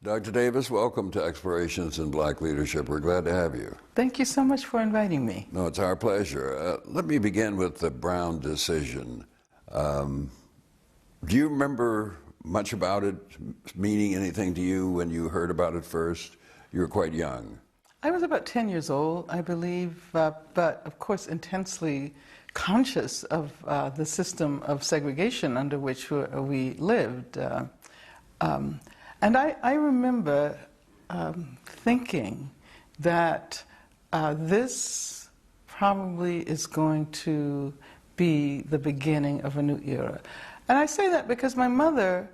Dr. Davis, welcome to Explorations in Black Leadership. We're glad to have you. Thank you so much for inviting me. No, it's our pleasure. Let me begin with the Brown decision. Do you remember much about it, meaning anything to you when you heard about it first? You were quite young. I was about 10 years old, I believe, but of course intensely conscious of the system of segregation under which we lived. And I remember thinking that this probably is going to be the beginning of a new era. And I say that because my mother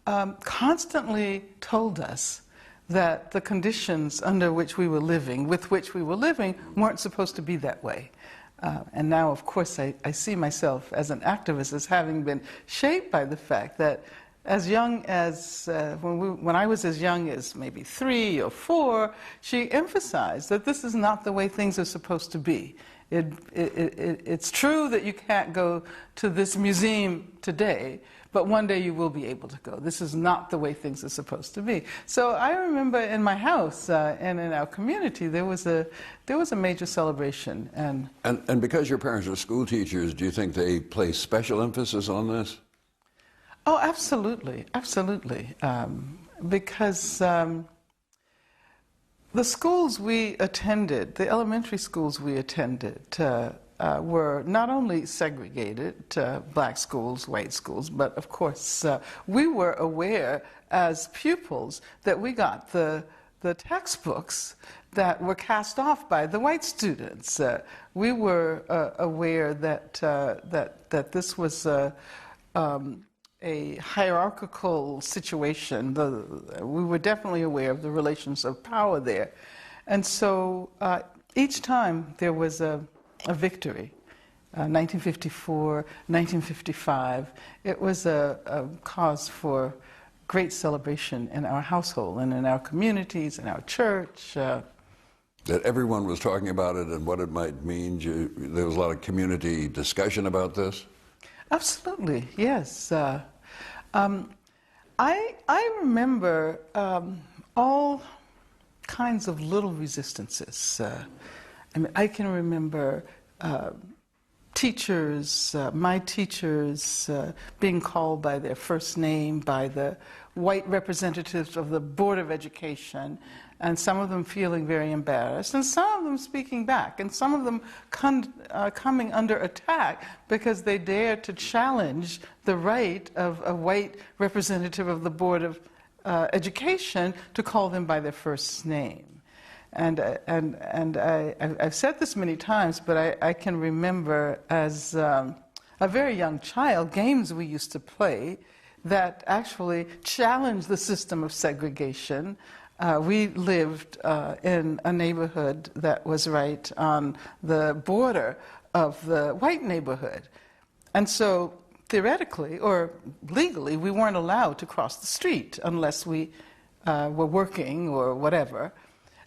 constantly told us that the conditions under which we were living, with which we were living, weren't supposed to be that way. And now, of course, I see myself as an activist as having been shaped by the fact that as young as, when I was as young as maybe 3 or 4, she emphasized that this is not the way things are supposed to be. It's true that you can't go to this museum today, but one day you will be able to go. This is not the way things are supposed to be. So I remember in my house and in our community, there was a major celebration. And because your parents are school teachers, do you think they place special emphasis on this? Oh, absolutely, absolutely. Because the schools we attended, the elementary schools we attended, were not only segregated, black schools, white schools, but of course we were aware as pupils that we got the textbooks that were cast off by the white students. We were aware that this was a hierarchical situation. We were definitely aware of the relations of power there. And so each time there was a victory, 1954, 1955, it was a cause for great celebration in our household and in our communities, in our church. That everyone was talking about it and what it might mean. There was a lot of community discussion about this? Absolutely, yes. I remember all kinds of little resistances. I mean, I can remember teachers, my teachers, being called by their first name by the white representatives of the Board of Education, and some of them feeling very embarrassed, and some of them speaking back, and some of them coming under attack because they dared to challenge the right of a white representative of the Board of Education to call them by their first name. And I've said this many times, but I can remember as a very young child, games we used to play that actually challenged the system of segregation. We lived in a neighborhood that was right on the border of the white neighborhood. And so theoretically or legally, we weren't allowed to cross the street unless we were working or whatever.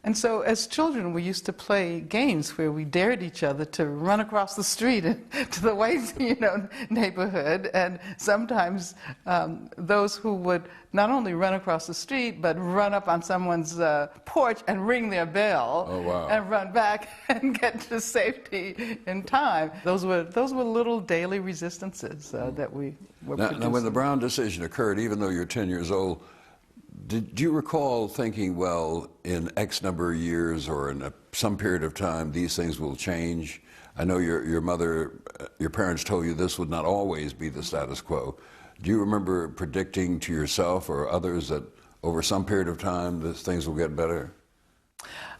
And so as children, we used to play games where we dared each other to run across the street to the white neighborhood. And sometimes those who would not only run across the street, but run up on someone's porch and ring their bell. Oh, wow. And run back and get to safety in time. Those were little daily resistances that we were producing. Now, when the Brown decision occurred, even though you're 10 years old, did you recall thinking, well, in X number of years or in some period of time, these things will change? I know your mother, your parents told you this would not always be the status quo. Do you remember predicting to yourself or others that over some period of time, things will get better?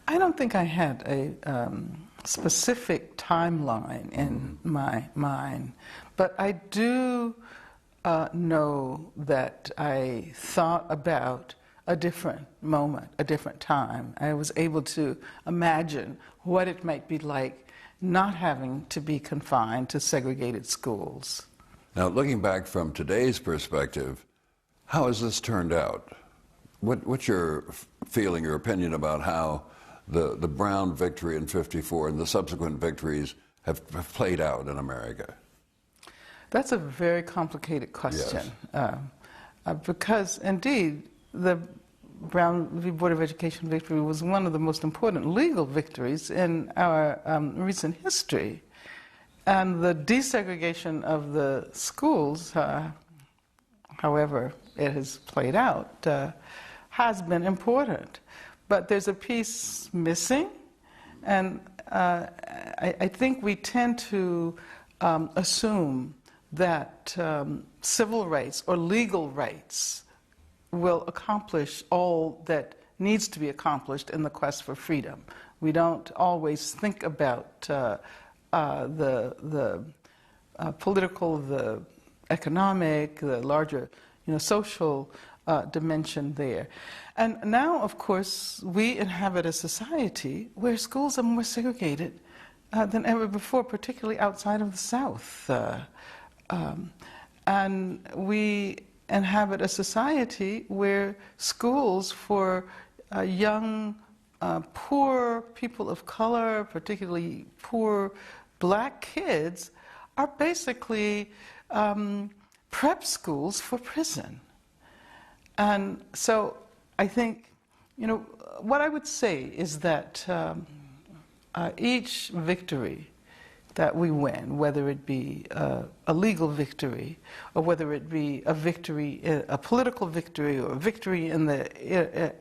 I don't think I had a specific timeline in my mind, but I do know that I thought about a different moment, a different time. I was able to imagine what it might be like not having to be confined to segregated schools. Now, looking back from today's perspective, how has this turned out? What's your feeling or opinion about how the Brown victory in '54 and the subsequent victories have played out in America? That's a very complicated question. Yes. Because indeed, the Brown v. Board of Education victory was one of the most important legal victories in our recent history. And the desegregation of the schools, however it has played out, has been important. But there's a piece missing, and I think we tend to assume that civil rights or legal rights will accomplish all that needs to be accomplished in the quest for freedom. We don't always think about the political, the economic, the larger, social dimension there. And now, of course, we inhabit a society where schools are more segregated than ever before, particularly outside of the South. And we inhabit a society where schools for young, poor people of color, particularly poor black kids, are basically prep schools for prison. And so I think, what I would say is that each victory that we win, whether it be a legal victory, or whether it be a victory, a political victory, or a victory in the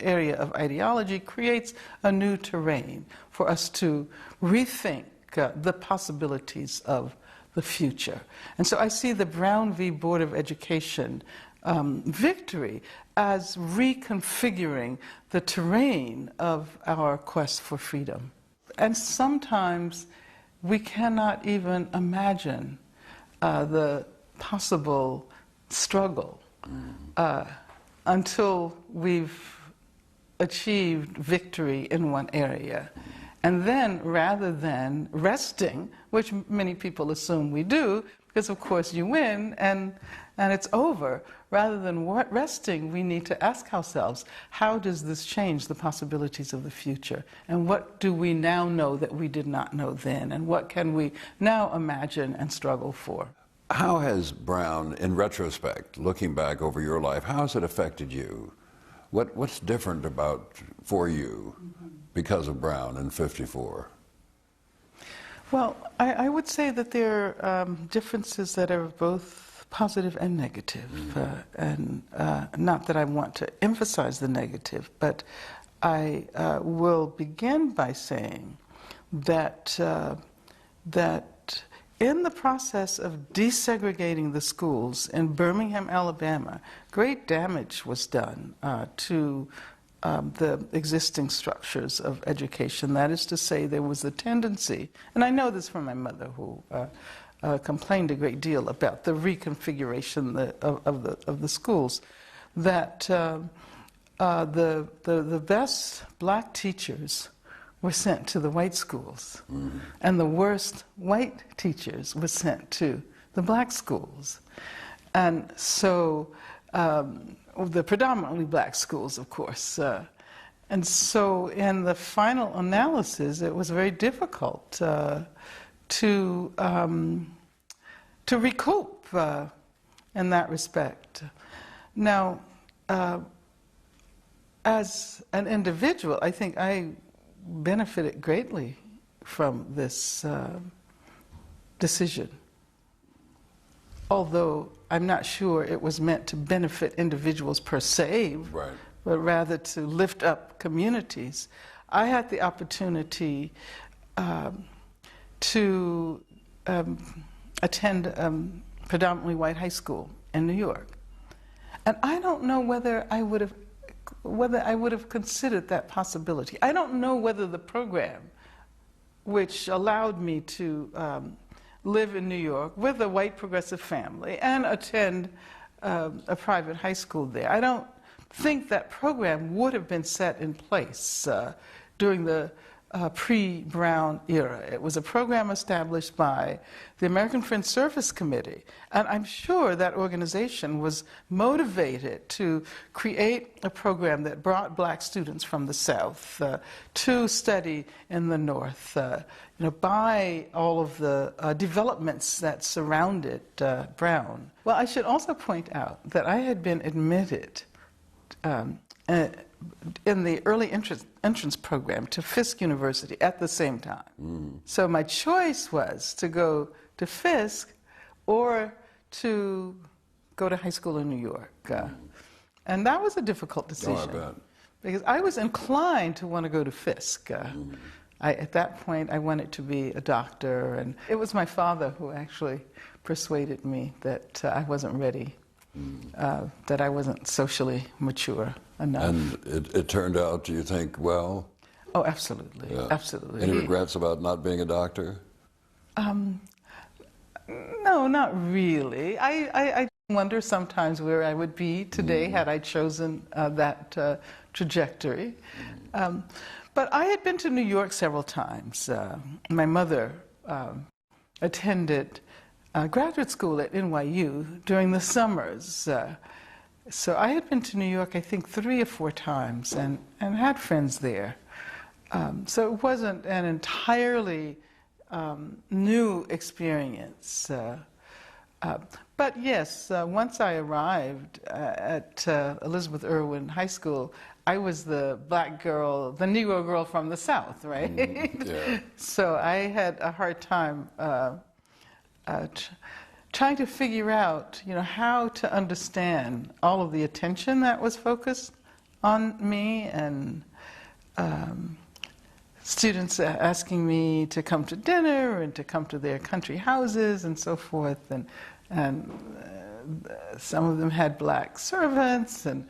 area of ideology, creates a new terrain for us to rethink the possibilities of the future. And so I see the Brown v. Board of Education victory as reconfiguring the terrain of our quest for freedom. And sometimes we cannot even imagine the possible struggle until we've achieved victory in one area. And then, rather than resting, which many people assume we do, because of course you win and it's over, rather than resting, we need to ask ourselves, how does this change the possibilities of the future? And what do we now know that we did not know then? And what can we now imagine and struggle for? How has Brown, in retrospect, looking back over your life, how has it affected you? What's different for you because of Brown in '54? Well, I would say that there are differences that are both positive and negative. And not that I want to emphasize the negative, but I will begin by saying that, that in the process of desegregating the schools in Birmingham, Alabama, great damage was done to the existing structures of education. That is to say, there was a tendency, and I know this from my mother, who complained a great deal about the reconfiguration of the schools, that the best black teachers were sent to the white schools, and the worst white teachers were sent to the black schools. And so, the predominantly black schools, of course. And so in the final analysis, it was very difficult to recoup in that respect. Now, as an individual, I think I benefited greatly from this decision, although I'm not sure it was meant to benefit individuals per se, right, but rather to lift up communities. I had the opportunity to attend predominantly white high school in New York, and I don't know whether I would have considered that possibility. I don't know whether the program, which allowed me to live in New York with a white progressive family and attend a private high school there, I don't think that program would have been set in place during the pre-Brown era. It was a program established by the American Friends Service Committee, and I'm sure that organization was motivated to create a program that brought black students from the South to study in the North, by all of the developments that surrounded Brown. Well, I should also point out that I had been admitted in the early entrance program to Fisk University at the same time. So my choice was to go to Fisk or to go to high school in New York. And that was a difficult decision. Oh, I bet. Because I was inclined to want to go to Fisk. At that point, I wanted to be a doctor, and it was my father who actually persuaded me that I wasn't ready, that I wasn't socially mature enough. And it turned out, do you think, well? Oh, absolutely, Yeah. absolutely. Any regrets about not being a doctor? No, not really. I wonder sometimes where I would be today had I chosen that trajectory. But I had been to New York several times. My mother attended graduate school at NYU during the summers. So I had been to New York, I think, 3 or 4 times and had friends there. So it wasn't an entirely new experience. But yes, once I arrived at Elizabeth Irwin High School, I was the black girl, the Negro girl from the South, right? Yeah. So I had a hard time trying to figure out, how to understand all of the attention that was focused on me, and students asking me to come to dinner and to come to their country houses and so forth, and some of them had black servants and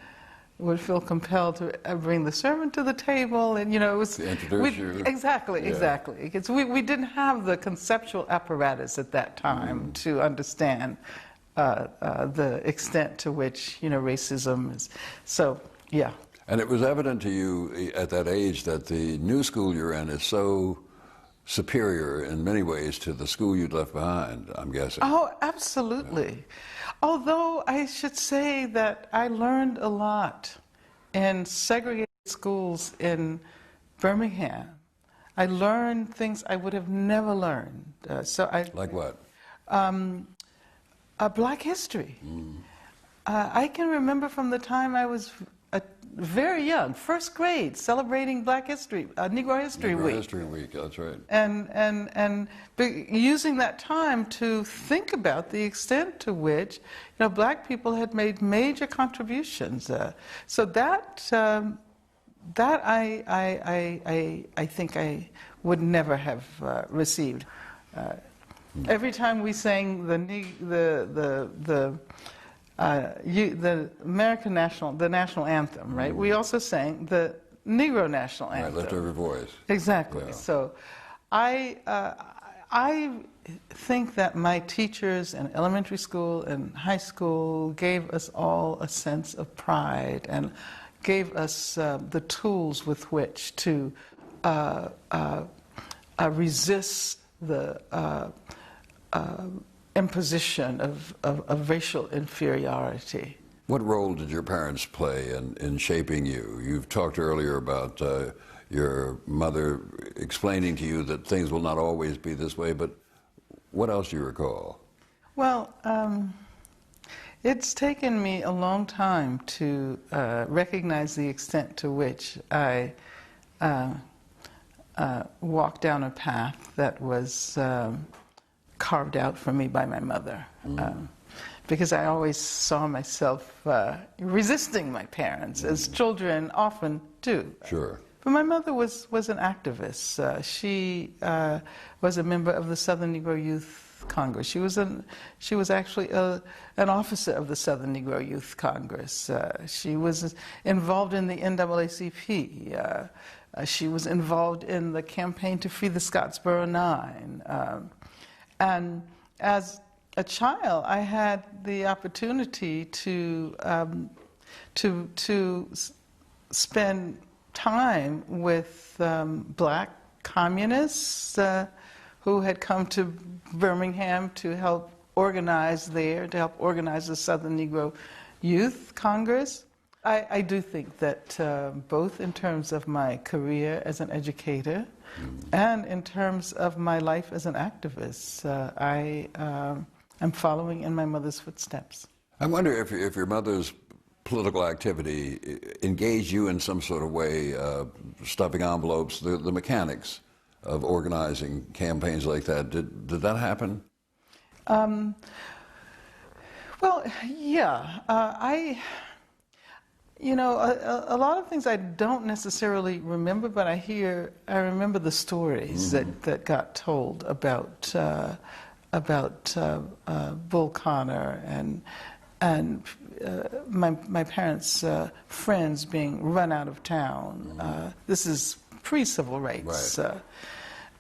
would feel compelled to bring the servant to the table, and it was To introduce you. exactly, Yeah. exactly. Because we didn't have the conceptual apparatus at that time to understand the extent to which racism is. So yeah. And it was evident to you at that age that the new school you're in is so superior in many ways to the school you'd left behind, I'm guessing. Oh, absolutely. Although I should say that I learned a lot in segregated schools in Birmingham. I learned things I would have never learned. Like what? Black history. I can remember from the time I was very young, first grade, celebrating Black History, Negro History Negro Week. History Week, that's right. And using that time to think about the extent to which black people had made major contributions. So that I think I would never have received. Every time we sang the American national anthem, right? We also sang the Negro national anthem. Right, lift every voice. Exactly. Yeah. So, I think that my teachers in elementary school and high school gave us all a sense of pride and gave us the tools with which to resist the imposition of racial inferiority. What role did your parents play in shaping you? You've talked earlier about your mother explaining to you that things will not always be this way, but what else do you recall? Well, it's taken me a long time to recognize the extent to which I walked down a path that was carved out for me by my mother. Because I always saw myself resisting my parents, as children often do. Sure. But my mother was an activist. She was a member of the Southern Negro Youth Congress. She was actually an officer of the Southern Negro Youth Congress. She was involved in the NAACP. She was involved in the campaign to free the Scottsboro Nine. And as a child, I had the opportunity to spend time with black communists who had come to Birmingham to help organize there, to help organize the Southern Negro Youth Congress. I do think that both in terms of my career as an educator and in terms of my life as an activist, I am following in my mother's footsteps. I wonder if your mother's political activity engaged you in some sort of way, stuffing envelopes, the mechanics of organizing campaigns like that? Did that happen? Well, yeah. A lot of things I don't necessarily remember, but I remember the stories that got told about Bull Connor and my parents' friends being run out of town. This is pre-civil rights. Right.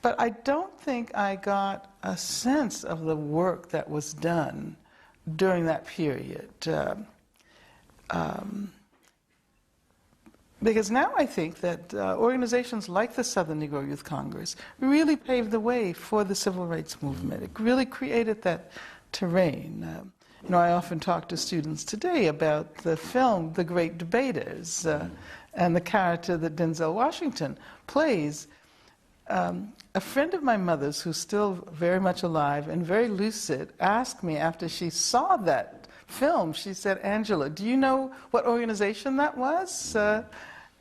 But I don't think I got a sense of the work that was done during that period. Because now I think that organizations like the Southern Negro Youth Congress really paved the way for the civil rights movement. It really created that terrain. I often talk to students today about the film The Great Debaters and the character that Denzel Washington plays. A friend of my mother's, who's still very much alive and very lucid, asked me after she saw that film, she said, "Angela, do you know what organization that was?"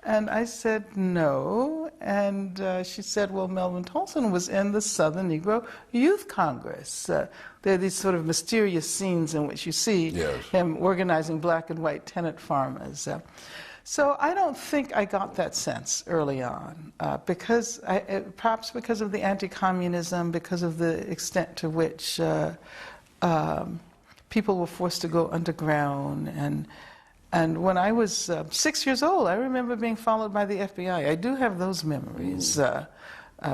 And I said, "No." And she said, "Well, Melvin Tolson was in the Southern Negro Youth Congress." There are these sort of mysterious scenes in which you see him organizing black and white tenant farmers. So I don't think I got that sense early on, perhaps because of the anti-communism, because of the extent to which people were forced to go underground. And when I was 6 years old, I remember being followed by the FBI. I do have those memories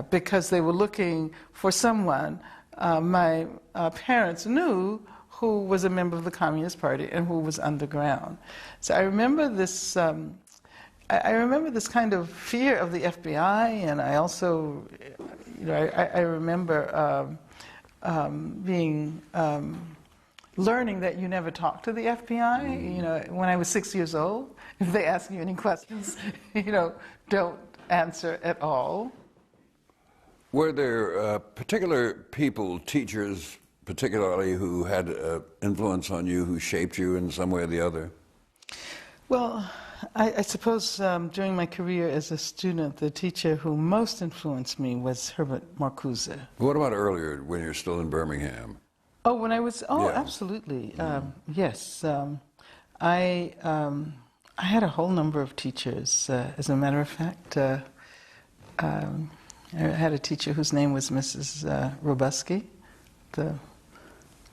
because they were looking for someone my parents knew who was a member of the Communist Party and who was underground. So I remember this. I remember this kind of fear of the FBI, and I also, I remember learning that you never talk to the FBI. When I was 6 years old, if they ask you any questions, don't answer at all. Were there particular people, teachers particularly, who had influence on you, who shaped you in some way or the other? Well, I suppose during my career as a student, the teacher who most influenced me was Herbert Marcuse. What about earlier, when you're still in Birmingham? Oh, when I was, Yeah. Absolutely. Yes. I had a whole number of teachers. As a matter of fact, I had a teacher whose name was Mrs. Robusky, the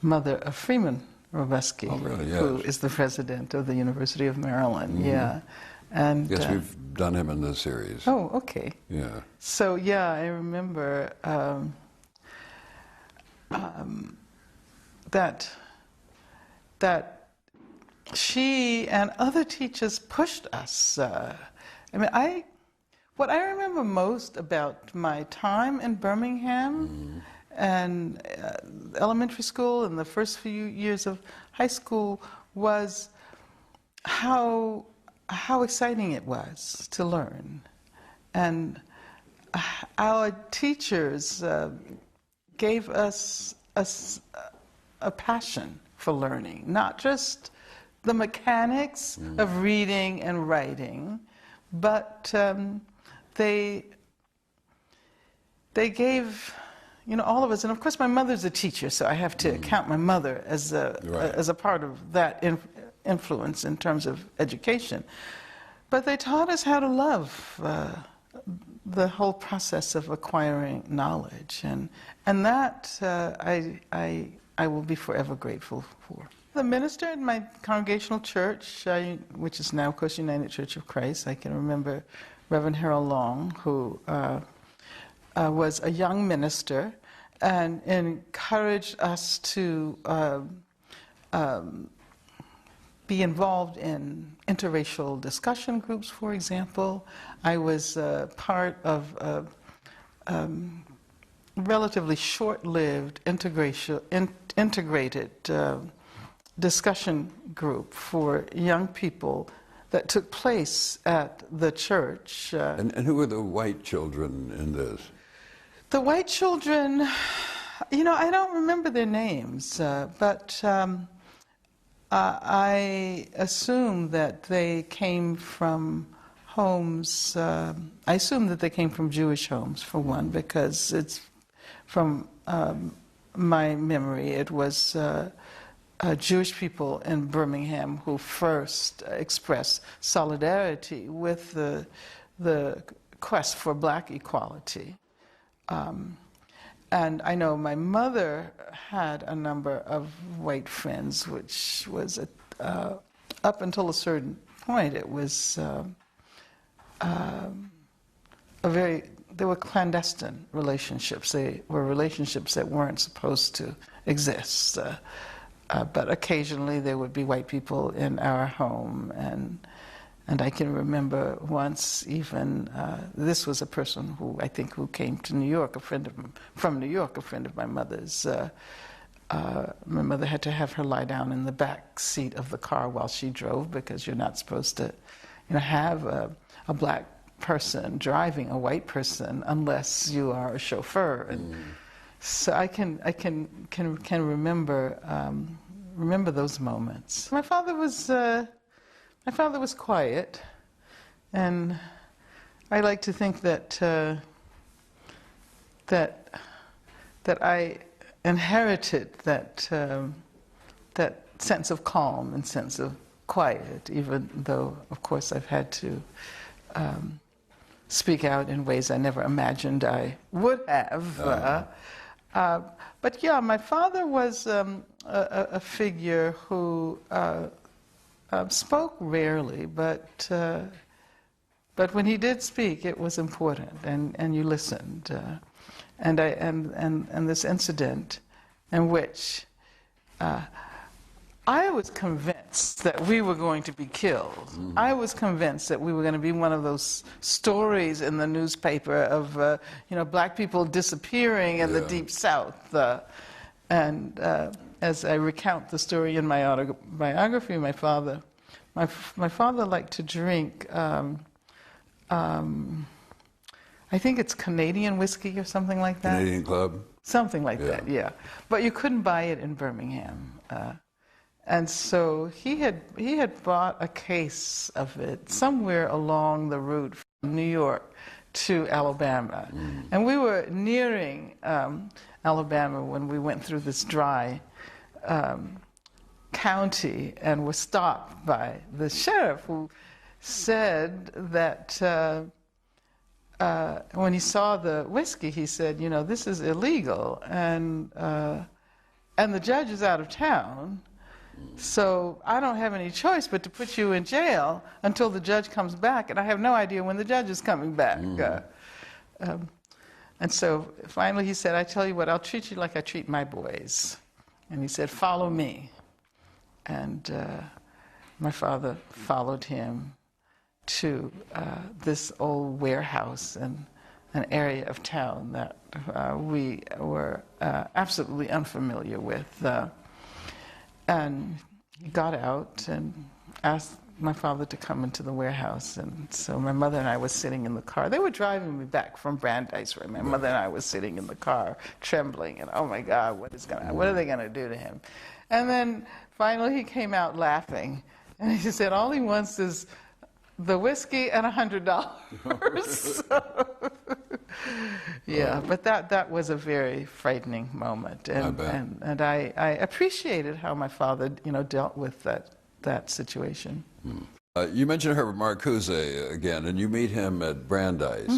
mother of Freeman Robusky, who is the president of the University of Maryland. Yeah. And yes, we've done him in this series. Oh, okay. Yeah. So, yeah, I remember that she and other teachers pushed us. What I remember most about my time in Birmingham and elementary school and the first few years of high school was how exciting it was to learn. And our teachers gave us a passion for learning, not just the mechanics of reading and writing, but they gave all of us, and of course my mother's a teacher, so I have to count my mother as a part of that influence in terms of education. But they taught us how to love the whole process of acquiring knowledge, and that I will be forever grateful for. The minister in my congregational church, which is now, of course, United Church of Christ, I can remember Reverend Harold Long, who was a young minister and encouraged us to be involved in interracial discussion groups, for example. I was part of a relatively short-lived integrated discussion group for young people that took place at the church. And who were the white children in this? The white children, I don't remember their names, but I assume that they came from homes, I assume that they came from Jewish homes, for one, because it's from my memory, it was Jewish people in Birmingham who first expressed solidarity with the quest for black equality. And I know my mother had a number of white friends, which was, up until a certain point, it was they were clandestine relationships. They were relationships that weren't supposed to exist. But occasionally there would be white people in our home, and I can remember once even, this was a person who I think who came to New York, from New York, a friend of my mother's. My mother had to have her lie down in the back seat of the car while she drove, because you're not supposed to, have a black person driving a white person unless you are a chauffeur. And so I can remember those moments. My father was quiet, and I like to think that that I inherited that sense of calm and sense of quiet, even though, of course, I've had to speak out in ways I never imagined I would have. But yeah, my father was a figure who spoke rarely, but when he did speak, it was important, and you listened. And this incident in which I was convinced that we were going to be killed. I was convinced that we were going to be one of those stories in the newspaper of black people disappearing in the Deep South. And as I recount the story in my autobiography, my father liked to drink. I think it's Canadian whiskey or something like that. Canadian Club? Something like that, yeah. But you couldn't buy it in Birmingham. And so he had bought a case of it somewhere along the route from New York to Alabama. And we were nearing Alabama when we went through this dry county and were stopped by the sheriff, who said that when he saw the whiskey, he said, this is illegal, and the judge is out of town, so I don't have any choice but to put you in jail until the judge comes back, and I have no idea when the judge is coming back. And so finally he said, I tell you what, I'll treat you like I treat my boys. And he said, follow me. And my father followed him to this old warehouse in an area of town that we were absolutely unfamiliar with. And he got out and asked my father to come into the warehouse. And so my mother and I were sitting in the car. They were driving me back from Brandeis, right? My mother and I were sitting in the car, trembling, and oh my God, what are they going to do to him? And then finally he came out laughing, and he said, all he wants is the whiskey and $100. So, yeah, but that was a very frightening moment, and I appreciated how my father, dealt with that situation. You mentioned Herbert Marcuse again, and you meet him at Brandeis.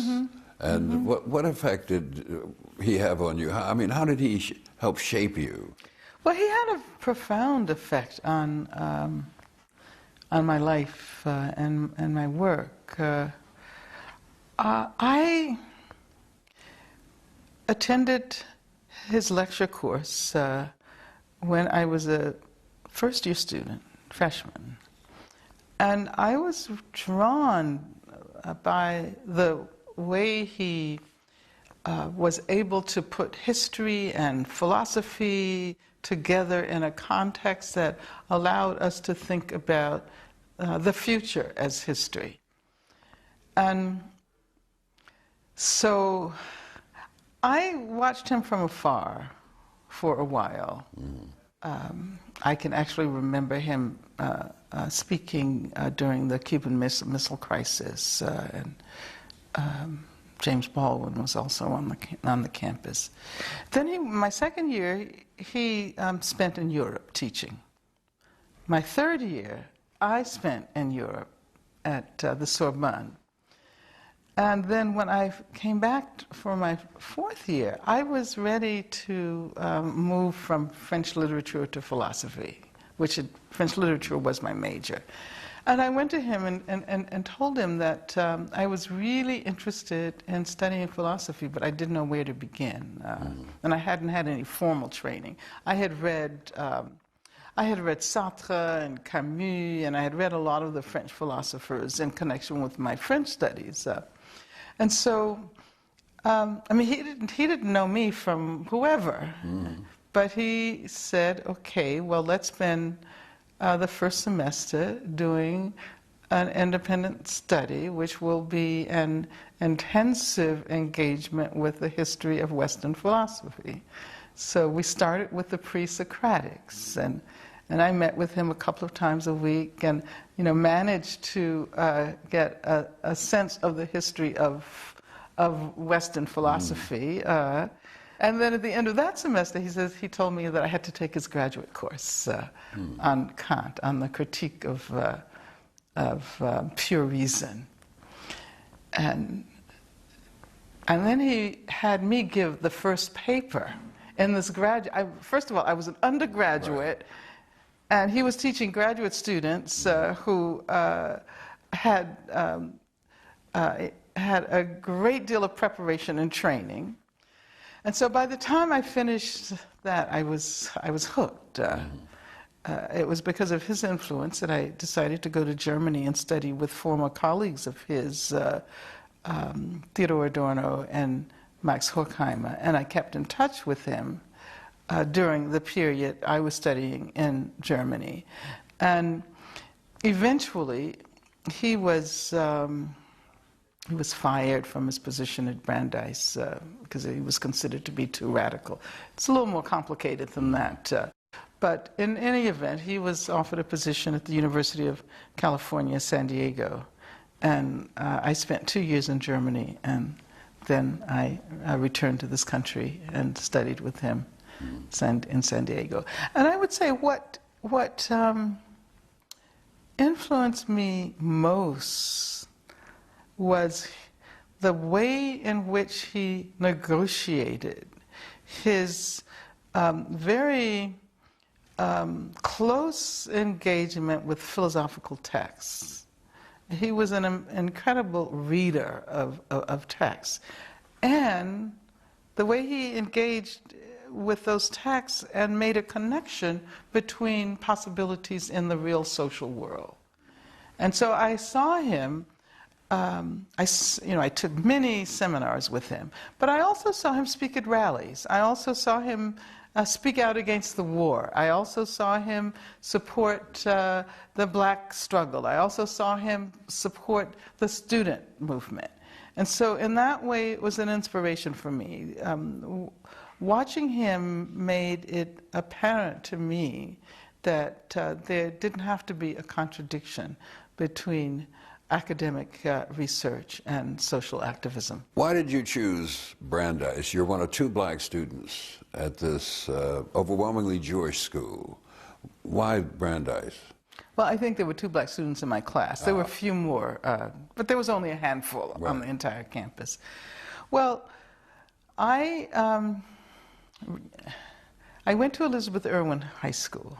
And what effect did he have on you? How did he help shape you? Well, he had a profound effect on my life and my work. I attended his lecture course when I was a first-year student, freshman. And I was drawn by the way he was able to put history and philosophy together in a context that allowed us to think about the future as history. And so I watched him from afar for a while. I can actually remember him speaking during the Cuban Missile Crisis, and James Baldwin was also on the campus. Then my second year, he spent in Europe teaching. My third year, I spent in Europe at the Sorbonne. And then when I came back for my fourth year, I was ready to move from French literature to philosophy, French literature was my major. And I went to him and told him that I was really interested in studying philosophy, but I didn't know where to begin. And I hadn't had any formal training. I had read Sartre and Camus, and I had read a lot of the French philosophers in connection with my French studies. And so, I mean, he didn't know me from whoever, but he said, okay, well, let's spend the first semester doing an independent study, which will be an intensive engagement with the history of Western philosophy. So we started with the pre-Socratics, and I met with him a couple of times a week, and managed to get a sense of the history of Western philosophy. And then at the end of that semester, he told me that I had to take his graduate course on Kant, on the critique of pure reason, and then he had me give the first paper in this graduate. First of all, I was an undergraduate. Right. And he was teaching graduate students who had a great deal of preparation and training. And so by the time I finished that, I was hooked. It was because of his influence that I decided to go to Germany and study with former colleagues of his, Theodor Adorno and Max Horkheimer, and I kept in touch with him during the period I was studying in Germany. And eventually, he was fired from his position at Brandeis because he was considered to be too radical. It's a little more complicated than that. But in any event, he was offered a position at the University of California, San Diego. And I spent 2 years in Germany, and then I returned to this country and studied with him in San Diego. And I would say what influenced me most was the way in which he negotiated his very close engagement with philosophical texts. He was an incredible reader of texts. And the way he engaged with those texts and made a connection between possibilities in the real social world. And so I saw him, I took many seminars with him, but I also saw him speak at rallies. I also saw him speak out against the war. I also saw him support the black struggle. I also saw him support the student movement. And so in that way, it was an inspiration for me. Watching him made it apparent to me that there didn't have to be a contradiction between academic research and social activism. Why did you choose Brandeis? You're one of 2 black students at this overwhelmingly Jewish school. Why Brandeis? Well, I think there were 2 black students in my class. There were a few more, but there was only a handful on the entire campus. Well, I went to Elizabeth Irwin High School.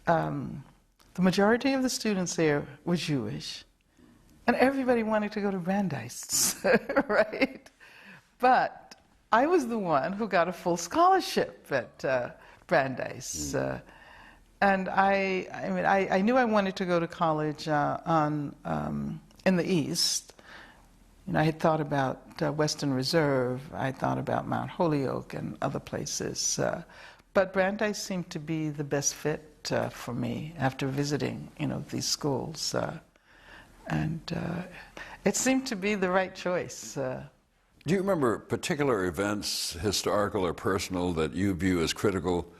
The majority of the students there were Jewish, and everybody wanted to go to Brandeis, right? But I was the one who got a full scholarship at Brandeis. And I knew I wanted to go to college in the East. I had thought about Western Reserve. I thought about Mount Holyoke and other places. But Brandeis seemed to be the best fit for me after visiting, these schools. And it seemed to be the right choice. Do you remember particular events, historical or personal, that you view as critical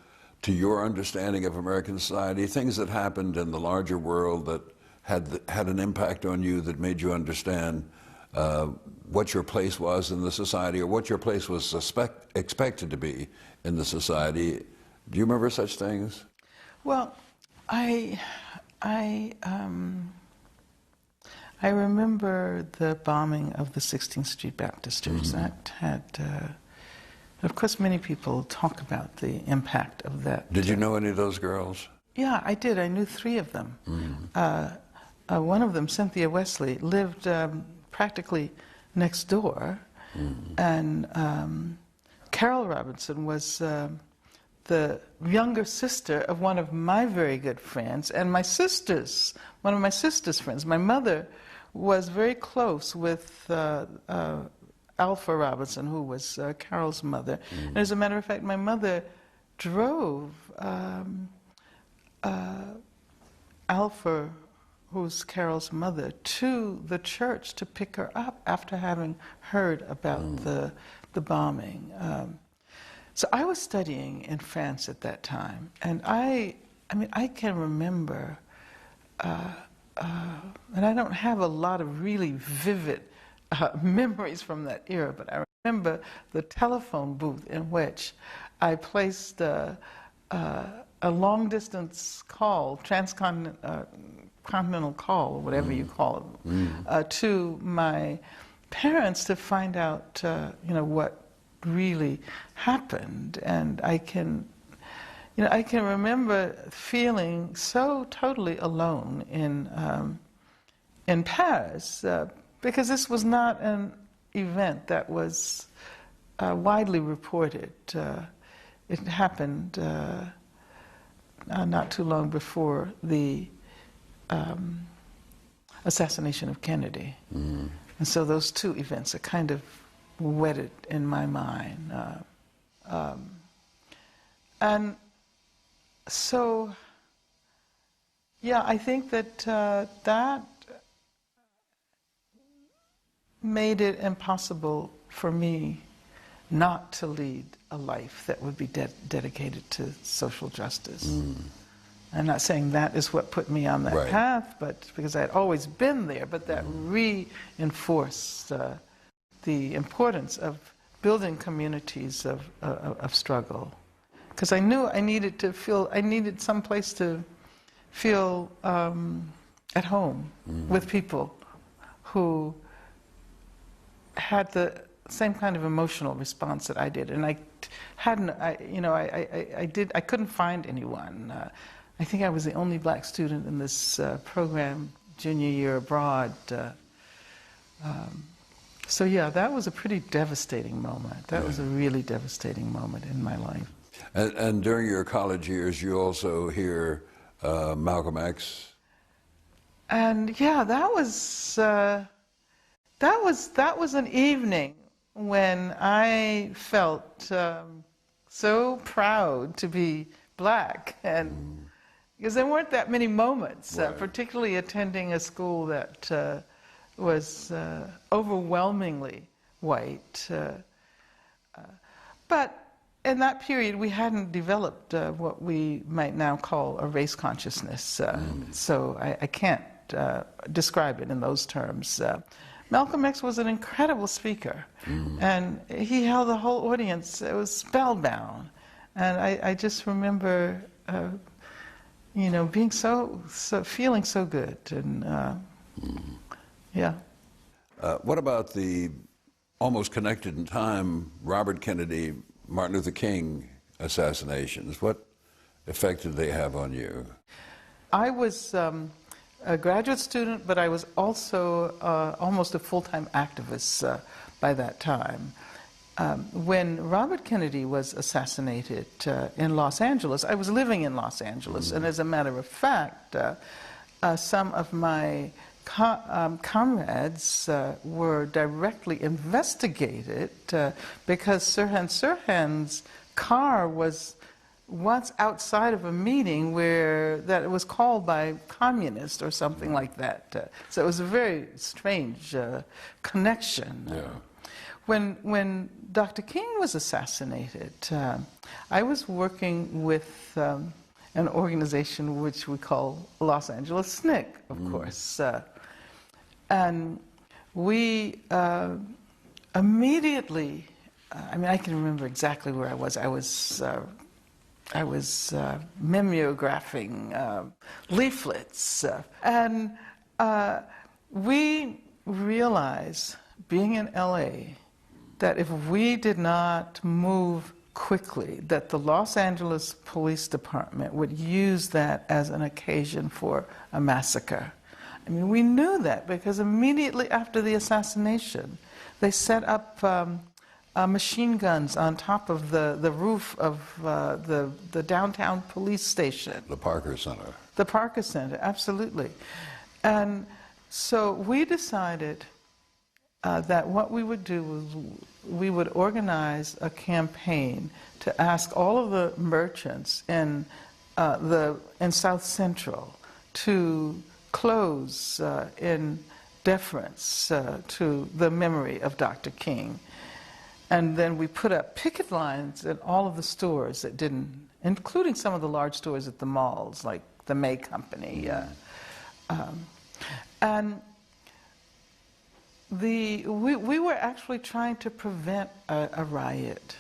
to your understanding of American society, things that happened in the larger world that had an impact on you that made you understand what your place was in the society or what your place was expected to be in the society. Do you remember such things? Well, I remember the bombing of the 16th Street Baptisters. That had, of course, many people talk about the impact of that. Did you know any of those girls? Yeah, I did. I knew 3 of them. One of them, Cynthia Wesley, lived practically next door, and Carol Robinson was the younger sister of one of my very good friends, and one of my sister's friends. My mother was very close with Alpha Robinson, who was Carol's mother. And as a matter of fact, my mother drove Alpha, who's Carol's mother, to the church to pick her up after having heard about the bombing. So I was studying in France at that time, and I mean, I can remember, and I don't have a lot of really vivid memories from that era, but I remember the telephone booth in which I placed a long-distance call, continental call, or whatever you call it, to my parents to find out, what really happened. And I can remember feeling so totally alone in Paris, because this was not an event that was widely reported. It happened not too long before the assassination of Kennedy. And so those 2 events are kind of wedded in my mind. And so, yeah, I think that that made it impossible for me not to lead a life that would be dedicated to social justice. I'm not saying that is what put me on that path, but because I had always been there, but that reinforced the importance of building communities of struggle. Because I knew I needed some place to feel at home with people who had the same kind of emotional response that I did, and I couldn't find anyone. I think I was the only black student in this program, junior year abroad. So yeah, that was a pretty devastating moment. That was a really devastating moment in my life. And during your college years, you also hear Malcolm X. And yeah, that was an evening when I felt so proud to be black, and because there weren't that many moments, particularly attending a school that was overwhelmingly white. But in that period, we hadn't developed what we might now call a race consciousness, so I can't describe it in those terms. Malcolm X was an incredible speaker, and he held the whole audience, it was spellbound. And I just remember, being feeling so good, and yeah. What about the almost connected in time Robert Kennedy, Martin Luther King assassinations? What effect did they have on you? I was a graduate student, but I was also almost a full-time activist by that time. When Robert Kennedy was assassinated in Los Angeles, I was living in Los Angeles, and as a matter of fact, some of my comrades were directly investigated because Sirhan's car was once outside of a meeting that it was called by communists or something like that. So it was a very strange connection. When Dr. King was assassinated, I was working with an organization which we call Los Angeles SNCC, of course. And we immediately, I mean, I can remember exactly where I was. I was mimeographing leaflets. And we realized, being in LA, that if we did not move quickly, that the Los Angeles Police Department would use that as an occasion for a massacre. I mean, we knew that because immediately after the assassination, they set up machine guns on top of the roof of the downtown police station. The Parker Center. The Parker Center, absolutely. And so we decided that what we would do was we would organize a campaign to ask all of the merchants in South Central to close in deference to the memory of Dr. King. And then we put up picket lines at all of the stores that didn't, including some of the large stores at the malls, like the May Company. And we were actually trying to prevent a riot,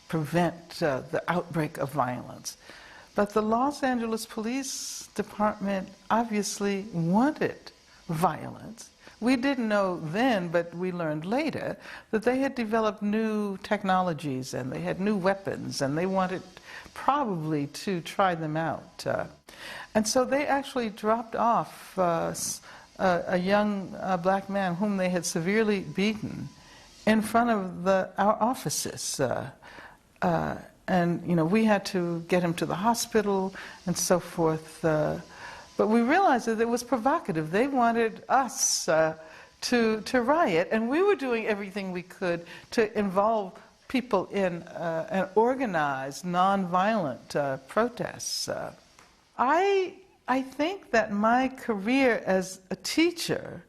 prevent the outbreak of violence. But the Los Angeles Police Department obviously wanted violence. We didn't know then, but we learned later, that they had developed new technologies and they had new weapons and they wanted probably to try them out. And so they actually dropped off a young black man whom they had severely beaten in front of our offices. And, you know, we had to get him to the hospital and so forth. But we realized that it was provocative. They wanted us to riot, and we were doing everything we could to involve people in an organized, nonviolent protests. I think that my career as a teacher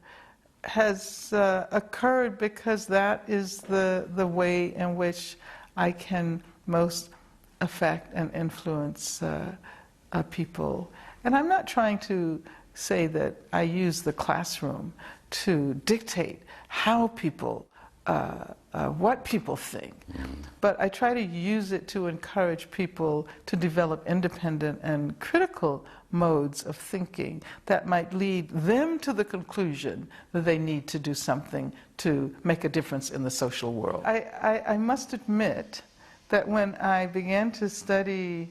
has occurred because that is the way in which I can most affect and influence people. And I'm not trying to say that I use the classroom to dictate how people, what people think, but I try to use it to encourage people to develop independent and critical modes of thinking that might lead them to the conclusion that they need to do something to make a difference in the social world. I must admit that when I began to study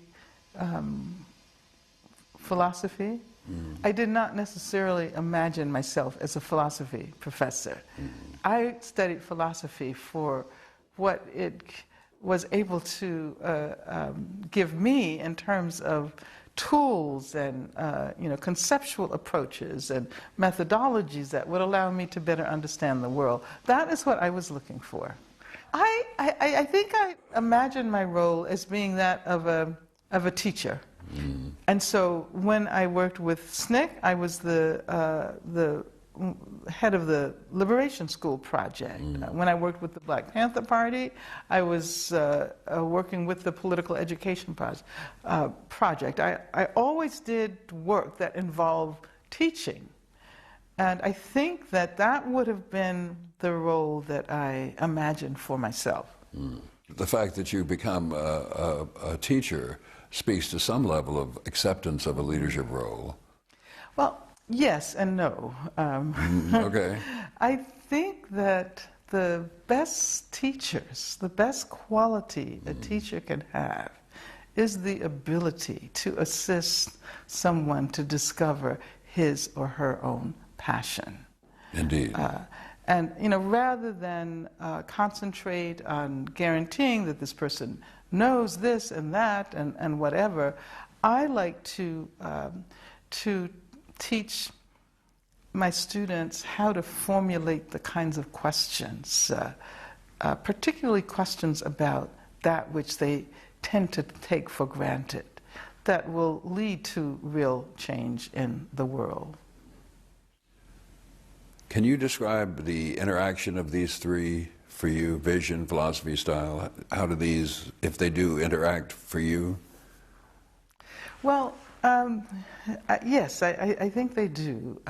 philosophy, I did not necessarily imagine myself as a philosophy professor. I studied philosophy for what it was able to give me in terms of tools and conceptual approaches and methodologies that would allow me to better understand the world. That is what I was looking for. I think I imagine my role as being that of a teacher. And so when I worked with SNCC, I was the head of the Liberation School Project. When I worked with the Black Panther Party, I was working with the Political Education Project. I always did work that involved teaching. And I think that that would have been the role that I imagined for myself. The fact that you become a teacher speaks to some level of acceptance of a leadership role. Well, yes and no. Okay. I think that the best teachers, the best quality a teacher can have is the ability to assist someone to discover his or her own passion. Indeed. And rather than concentrate on guaranteeing that this person knows this and that and whatever, I like to teach my students how to formulate the kinds of questions, particularly questions about that which they tend to take for granted, that will lead to real change in the world. Can you describe the interaction of these three for you? Vision, philosophy, style? How do these, if they do, interact for you? Well, yes, I think they do.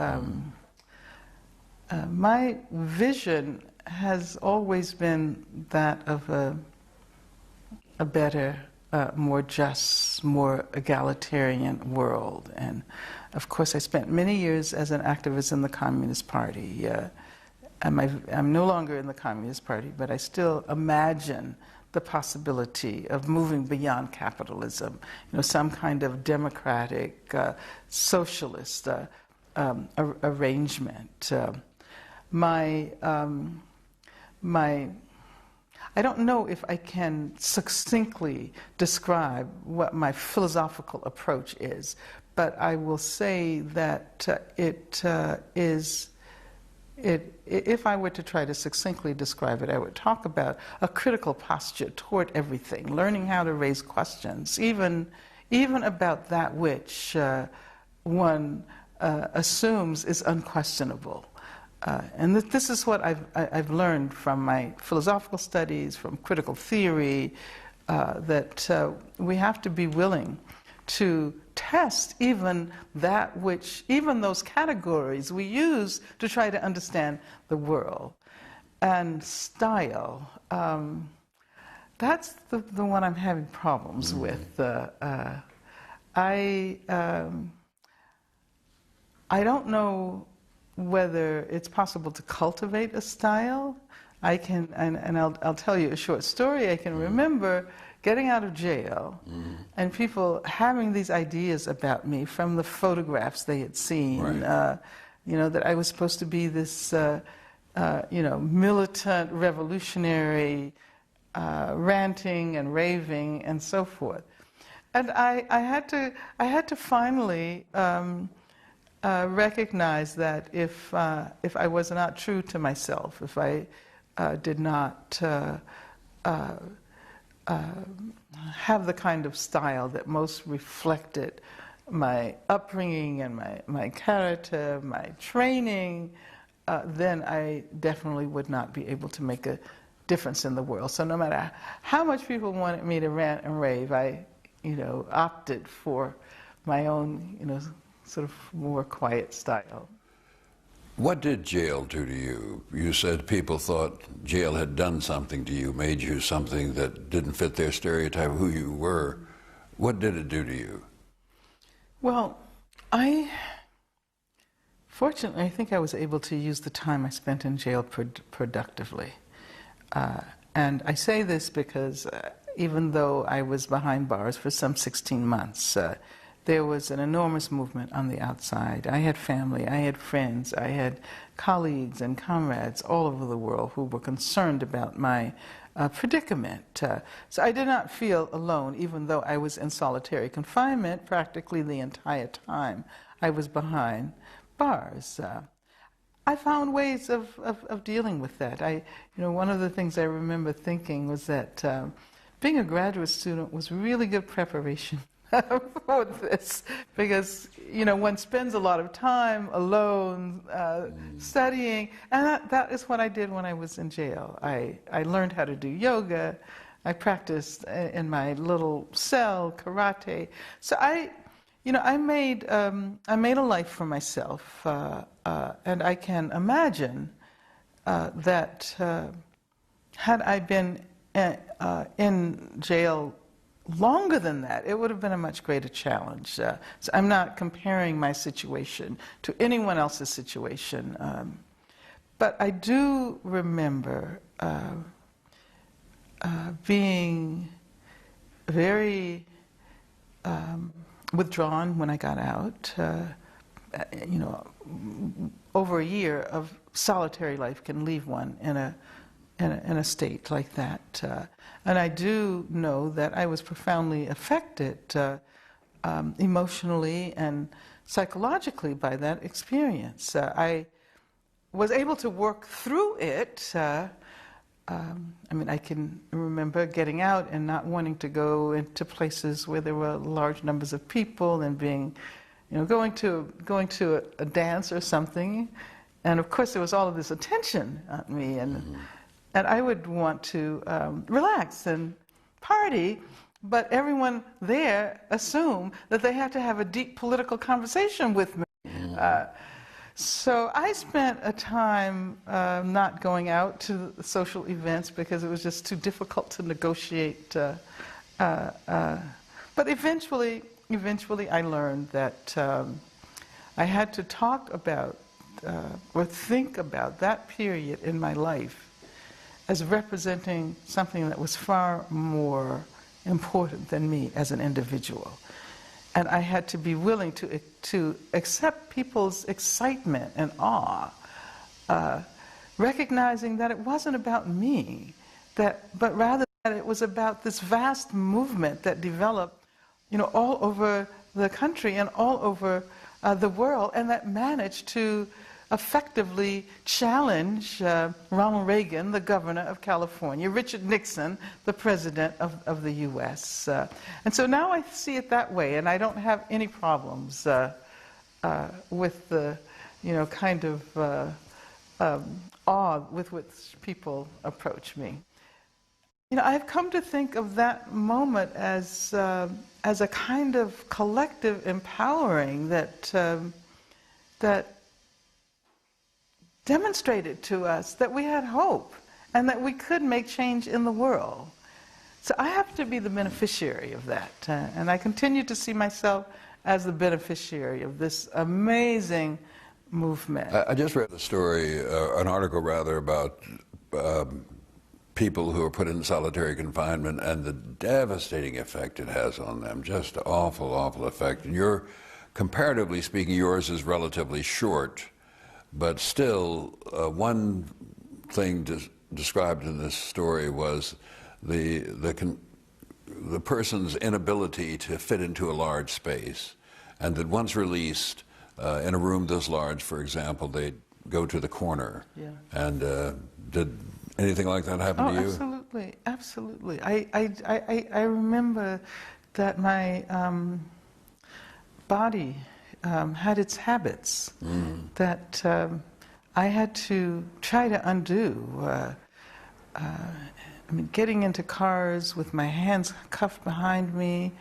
My vision has always been that of a better, more just, more egalitarian world. And of course, I spent many years as an activist in the Communist Party. I'm no longer in the Communist Party, but I still imagine the possibility of moving beyond capitalism, some kind of democratic, socialist arrangement. I don't know if I can succinctly describe what my philosophical approach is, but I will say that if I were to try to succinctly describe it, I would talk about a critical posture toward everything, learning how to raise questions, even about that which one assumes is unquestionable. And this is what I've learned from my philosophical studies, from critical theory, that we have to be willing to test even those categories we use to try to understand the world. And style, that's the one I'm having problems with. I don't know whether it's possible to cultivate a style. I can, and I'll tell you a short story. I can remember getting out of jail and people having these ideas about me from the photographs they had seen, right. That I was supposed to be this, militant, revolutionary, ranting and raving and so forth. And I had to finally recognize that if I was not true to myself, if I did not have the kind of style that most reflected my upbringing and my character, my training, then I definitely would not be able to make a difference in the world. So no matter how much people wanted me to rant and rave, I, opted for my own, sort of more quiet style. What did jail do to you? You said people thought jail had done something to you, made you something that didn't fit their stereotype of who you were. What did it do to you? Well, fortunately, I think I was able to use the time I spent in jail productively. And I say this because even though I was behind bars for some 16 months, there was an enormous movement on the outside. I had family, I had friends, I had colleagues and comrades all over the world who were concerned about my predicament. So I did not feel alone, even though I was in solitary confinement practically the entire time I was behind bars. I found ways of dealing with that. One of the things I remember thinking was that being a graduate student was really good preparation for this, because one spends a lot of time alone studying, and that is what I did when I was in jail. I learned how to do yoga. I practiced in my little cell karate. So I made a life for myself, and I can imagine that had I been in jail longer than that, it would have been a much greater challenge. So I'm not comparing my situation to anyone else's situation. But I do remember being very withdrawn when I got out. Over a year of solitary life can leave one in a state like that. And I do know that I was profoundly affected emotionally and psychologically by that experience. I was able to work through it. I can remember getting out and not wanting to go into places where there were large numbers of people and being, going to a dance or something. And of course there was all of this attention on me, and and I would want to relax and party, but everyone there assumed that they had to have a deep political conversation with me. So I spent a time not going out to the social events because it was just too difficult to negotiate. But eventually I learned that I had to talk about or think about that period in my life as representing something that was far more important than me as an individual. And I had to be willing to accept people's excitement and awe, recognizing that it wasn't about me, but rather that it was about this vast movement that developed, all over the country and all over the world, and that managed to effectively challenge Ronald Reagan, the governor of California, Richard Nixon, the president of the U.S. And so now I see it that way, and I don't have any problems with the, kind of awe with which people approach me. I've come to think of that moment as a kind of collective empowering that demonstrated to us that we had hope and that we could make change in the world. So I have to be the beneficiary of that, and I continue to see myself as the beneficiary of this amazing movement. I just read a story, an article rather, about people who are put in solitary confinement and the devastating effect it has on them. Just awful, awful effect. And comparatively speaking, yours is relatively short, but still, one thing described in this story was the person's inability to fit into a large space, and that once released, in a room this large, for example, they'd go to the corner. Yeah. And did anything like that happen to you? Absolutely, absolutely. I remember that my body had its habits that I had to try to undo. Getting into cars with my hands cuffed behind me,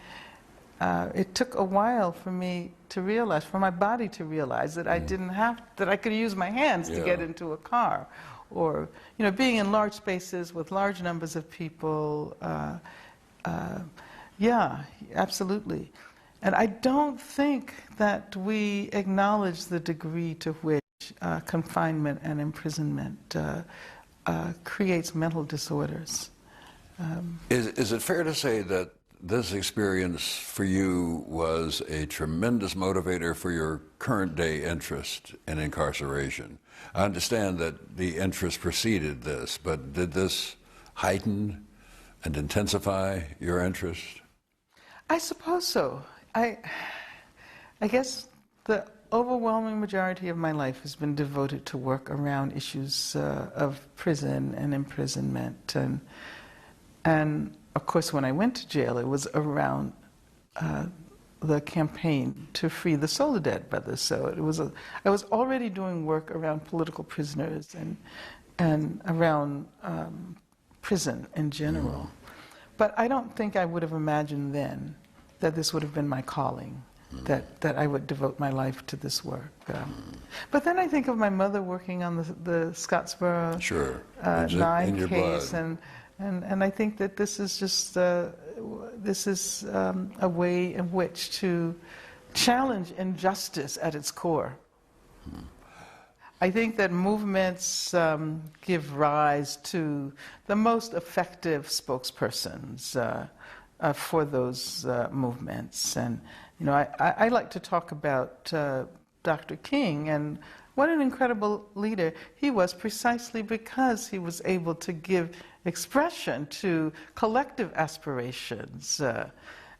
it took a while for me to realize, for my body to realize that I could use my hands to get into a car. Or, being in large spaces with large numbers of people, yeah, absolutely. And I don't think that we acknowledge the degree to which confinement and imprisonment creates mental disorders. Is it fair to say that this experience for you was a tremendous motivator for your current day interest in incarceration? I understand that the interest preceded this, but did this heighten and intensify your interest? I suppose so. I guess the overwhelming majority of my life has been devoted to work around issues of prison and imprisonment, and of course when I went to jail it was around the campaign to free the Soledad brothers. So I was already doing work around political prisoners and around prison in general. But I don't think I would have imagined then that this would have been my calling, that I would devote my life to this work. But then I think of my mother working on the Scottsboro 9 case, and I think that this is just a way in which to challenge injustice at its core. I think that movements give rise to the most effective spokespersons for those movements. And I like to talk about Dr. King, and what an incredible leader he was, precisely because he was able to give expression to collective aspirations,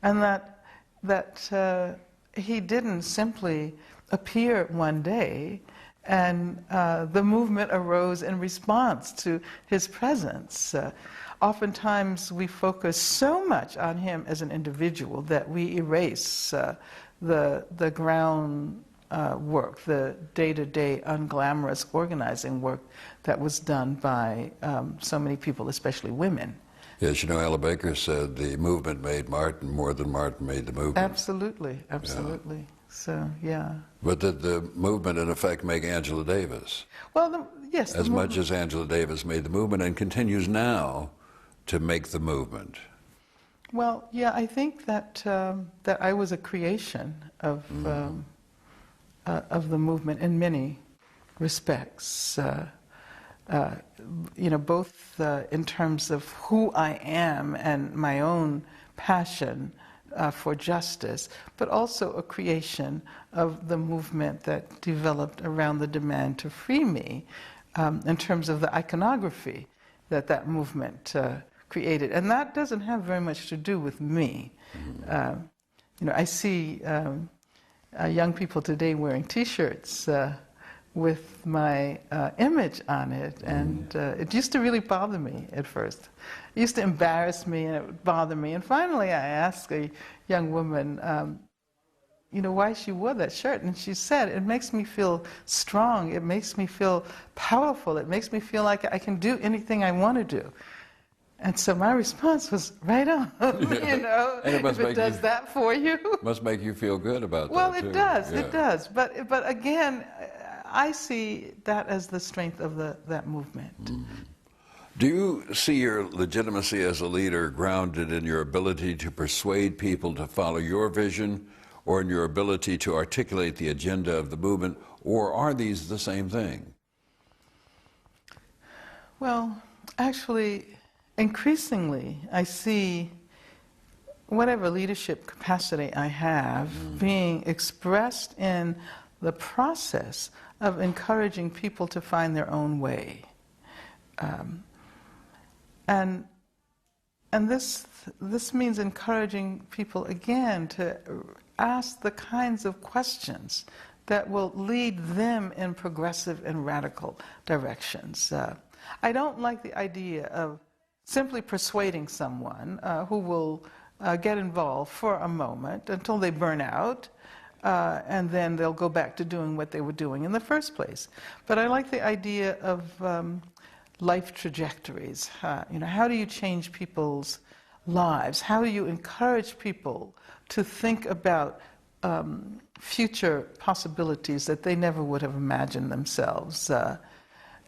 and that he didn't simply appear one day and the movement arose in response to his presence. Oftentimes we focus so much on him as an individual that we erase the ground work, the day-to-day unglamorous organizing work that was done by so many people, especially women. Yes, you know, Ella Baker said the movement made Martin more than Martin made the movement. Absolutely, absolutely. Yeah. So, yeah. But did the movement, in effect, make Angela Davis? Well, yes. As much as Angela Davis made the movement and continues now to make the movement. Well, yeah, I think that that I was a creation of the movement in many respects. You know, both in terms of who I am and my own passion for justice, but also a creation of the movement that developed around the demand to free me, in terms of the iconography that that movement created. And that doesn't have very much to do with me. You know, I see young people today wearing T-shirts with my image on it, and it used to really bother me at first. It used to embarrass me, and it would bother me. And finally, I asked a young woman, you know, why she wore that shirt, and she said, "It makes me feel strong. It makes me feel powerful. It makes me feel like I can do anything I want to do." And so my response was, right on, you know, and if it does that for you. Must make you feel good about well, that, too. Well, it does. But again, I see that as the strength of that movement. Do you see your legitimacy as a leader grounded in your ability to persuade people to follow your vision, or in your ability to articulate the agenda of the movement, or are these the same thing? Well, actually, increasingly, I see whatever leadership capacity I have being expressed in the process of encouraging people to find their own way. And this means encouraging people, again, to ask the kinds of questions that will lead them in progressive and radical directions. I don't like the idea of simply persuading someone who will get involved for a moment until they burn out, and then they'll go back to doing what they were doing in the first place. But I like the idea of life trajectories. You know, how do you change people's lives? How do you encourage people to think about future possibilities that they never would have imagined themselves?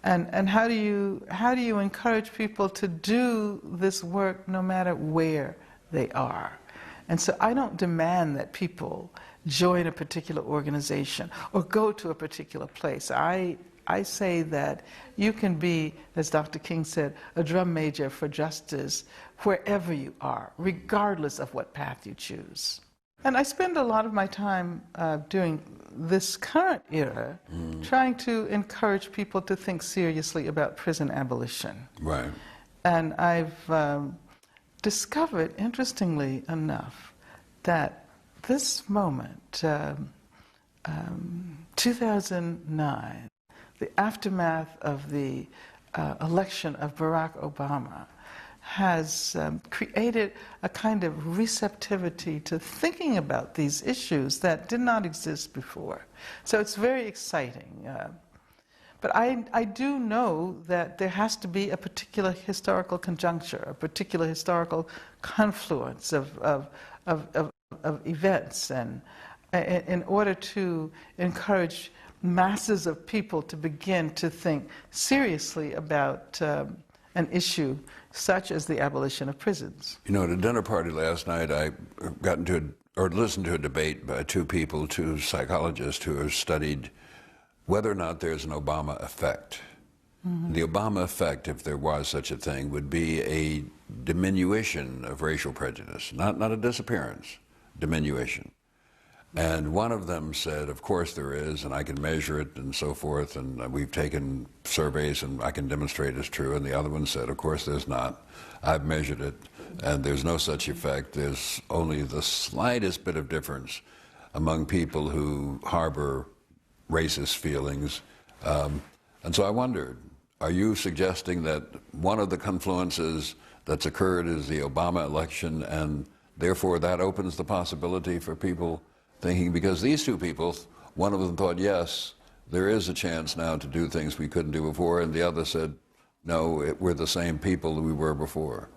And how do you encourage people to do this work no matter where they are? And so I don't demand that people join a particular organization or go to a particular place. I say that you can be, as Dr. King said, a drum major for justice wherever you are, regardless of what path you choose. And I spend a lot of my time during this current era trying to encourage people to think seriously about prison abolition. Right. And I've discovered, interestingly enough, that this moment, 2009, the aftermath of the election of Barack Obama, has created a kind of receptivity to thinking about these issues that did not exist before. So it's very exciting. But I do know that there has to be a particular historical conjuncture, a particular historical confluence of events, and in order to encourage masses of people to begin to think seriously about an issue such as the abolition of prisons. You know, at a dinner party last night, I listened to a debate by two people, two psychologists who have studied whether or not there's an Obama effect. The Obama effect, if there was such a thing, would be a diminution of racial prejudice, not a disappearance, diminution. And one of them said, of course there is, and I can measure it and so forth, and we've taken surveys and I can demonstrate it's true. And the other one said, of course there's not. I've measured it, and there's no such effect. There's only the slightest bit of difference among people who harbor racist feelings. And so I wondered, are you suggesting that one of the confluences that's occurred is the Obama election, and therefore that opens the possibility for people thinking, because these two people, one of them thought yes, there is a chance now to do things we couldn't do before, and the other said, no, we're the same people that we were before.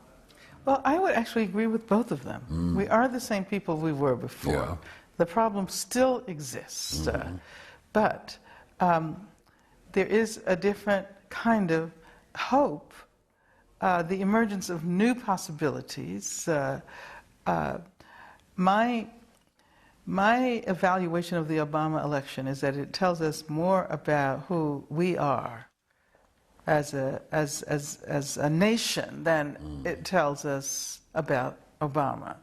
Well, I would actually agree with both of them. We are the same people we were before. Yeah. The problem still exists, but there is a different kind of hope, the emergence of new possibilities. My evaluation of the Obama election is that it tells us more about who we are as a nation than it tells us about Obama.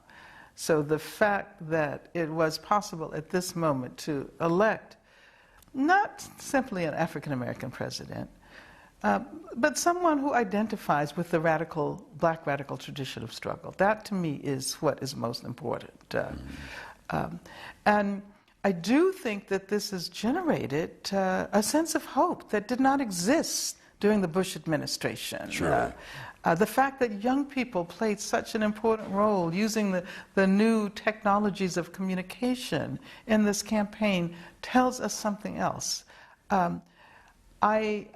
So the fact that it was possible at this moment to elect not simply an African-American president, but someone who identifies with the black radical tradition of struggle. That, to me, is what is most important. And I do think that this has generated a sense of hope that did not exist during the Bush administration. Sure. The fact that young people played such an important role using the new technologies of communication in this campaign tells us something else. I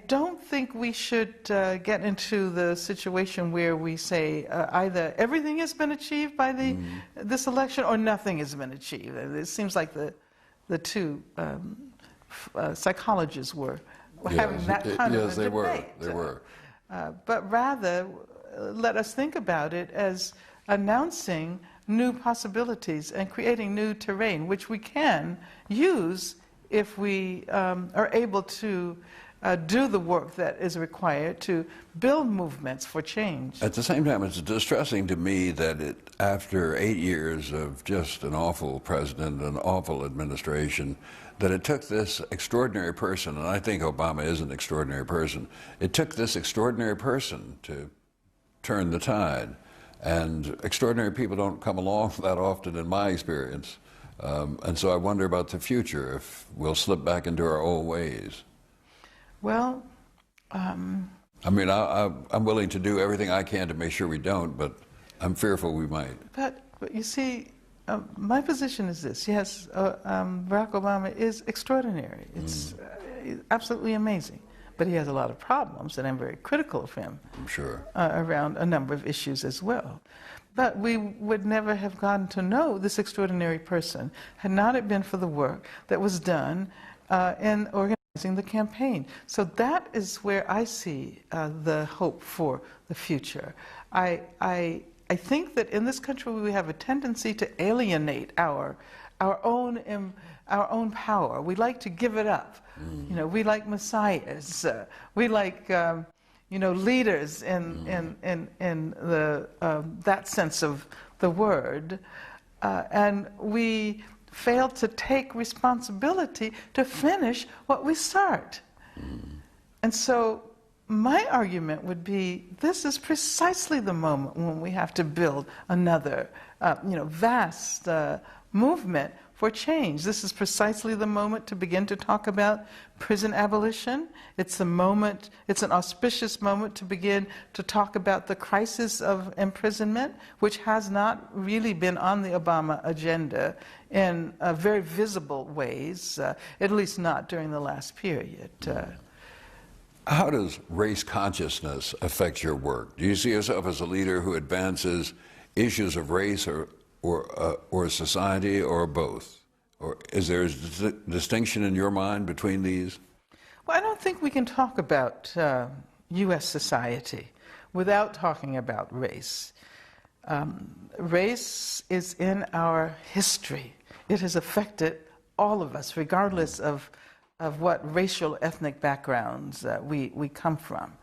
don't think we should get into the situation where we say either everything has been achieved by this election or nothing has been achieved. It seems like the two psychologists were having that kind of a debate. They were. But rather, let us think about it as announcing new possibilities and creating new terrain, which we can use if we are able to do the work that is required to build movements for change. At the same time, it's distressing to me that after 8 years of just an awful president, an awful administration, that it took this extraordinary person, and I think Obama is an extraordinary person, it took this extraordinary person to turn the tide. And extraordinary people don't come along that often in my experience. And so I wonder about the future, if we'll slip back into our old ways. Well, I mean, I'm willing to do everything I can to make sure we don't, but I'm fearful we might. But you see, my position is this. Yes, Barack Obama is extraordinary. It's absolutely amazing. But he has a lot of problems, and I'm very critical of him. I'm sure. Around a number of issues as well. But we would never have gotten to know this extraordinary person had not it been for the work that was done in organizing the campaign. So that is where I see the hope for the future. I think that in this country we have a tendency to alienate our own power. We like to give it up. You know, we like messiahs. We like leaders in the that sense of the word, and we fail to take responsibility to finish what we start. And so my argument would be, this is precisely the moment when we have to build another, vast movement for change. This is precisely the moment to begin to talk about prison abolition. It's a moment, it's an auspicious moment to begin to talk about the crisis of imprisonment, which has not really been on the Obama agenda in very visible ways, at least not during the last period. How does race consciousness affect your work? Do you see yourself as a leader who advances issues of race or society, or both? Or is there a distinction in your mind between these? Well, I don't think we can talk about U.S. society without talking about race. Race is in our history. It has affected all of us, regardless of what racial ethnic backgrounds we come from.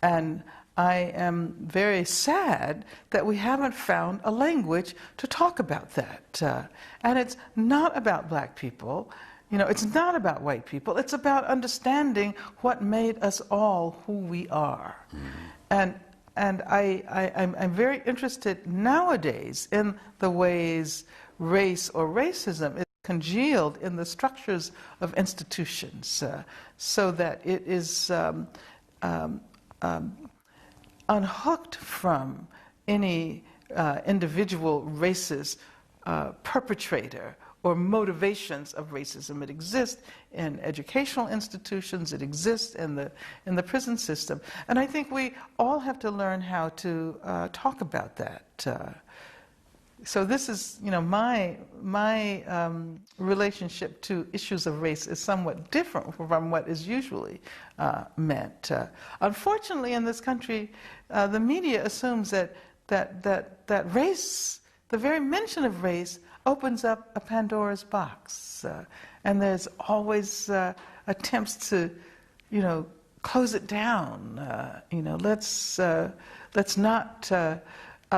And I am very sad that we haven't found a language to talk about that. And it's not about black people, it's not about white people, it's about understanding what made us all who we are. And I'm very interested nowadays in the ways race or racism is congealed in the structures of institutions, so that it is unhooked from any individual racist perpetrator or motivations of racism. It exists in educational institutions, it exists in the prison system. And I think we all have to learn how to talk about that. So this is, my relationship to issues of race is somewhat different from what is usually meant. Unfortunately, in this country, the media assumes that race, the very mention of race, opens up a Pandora's box, and there's always attempts to, close it down. Let's not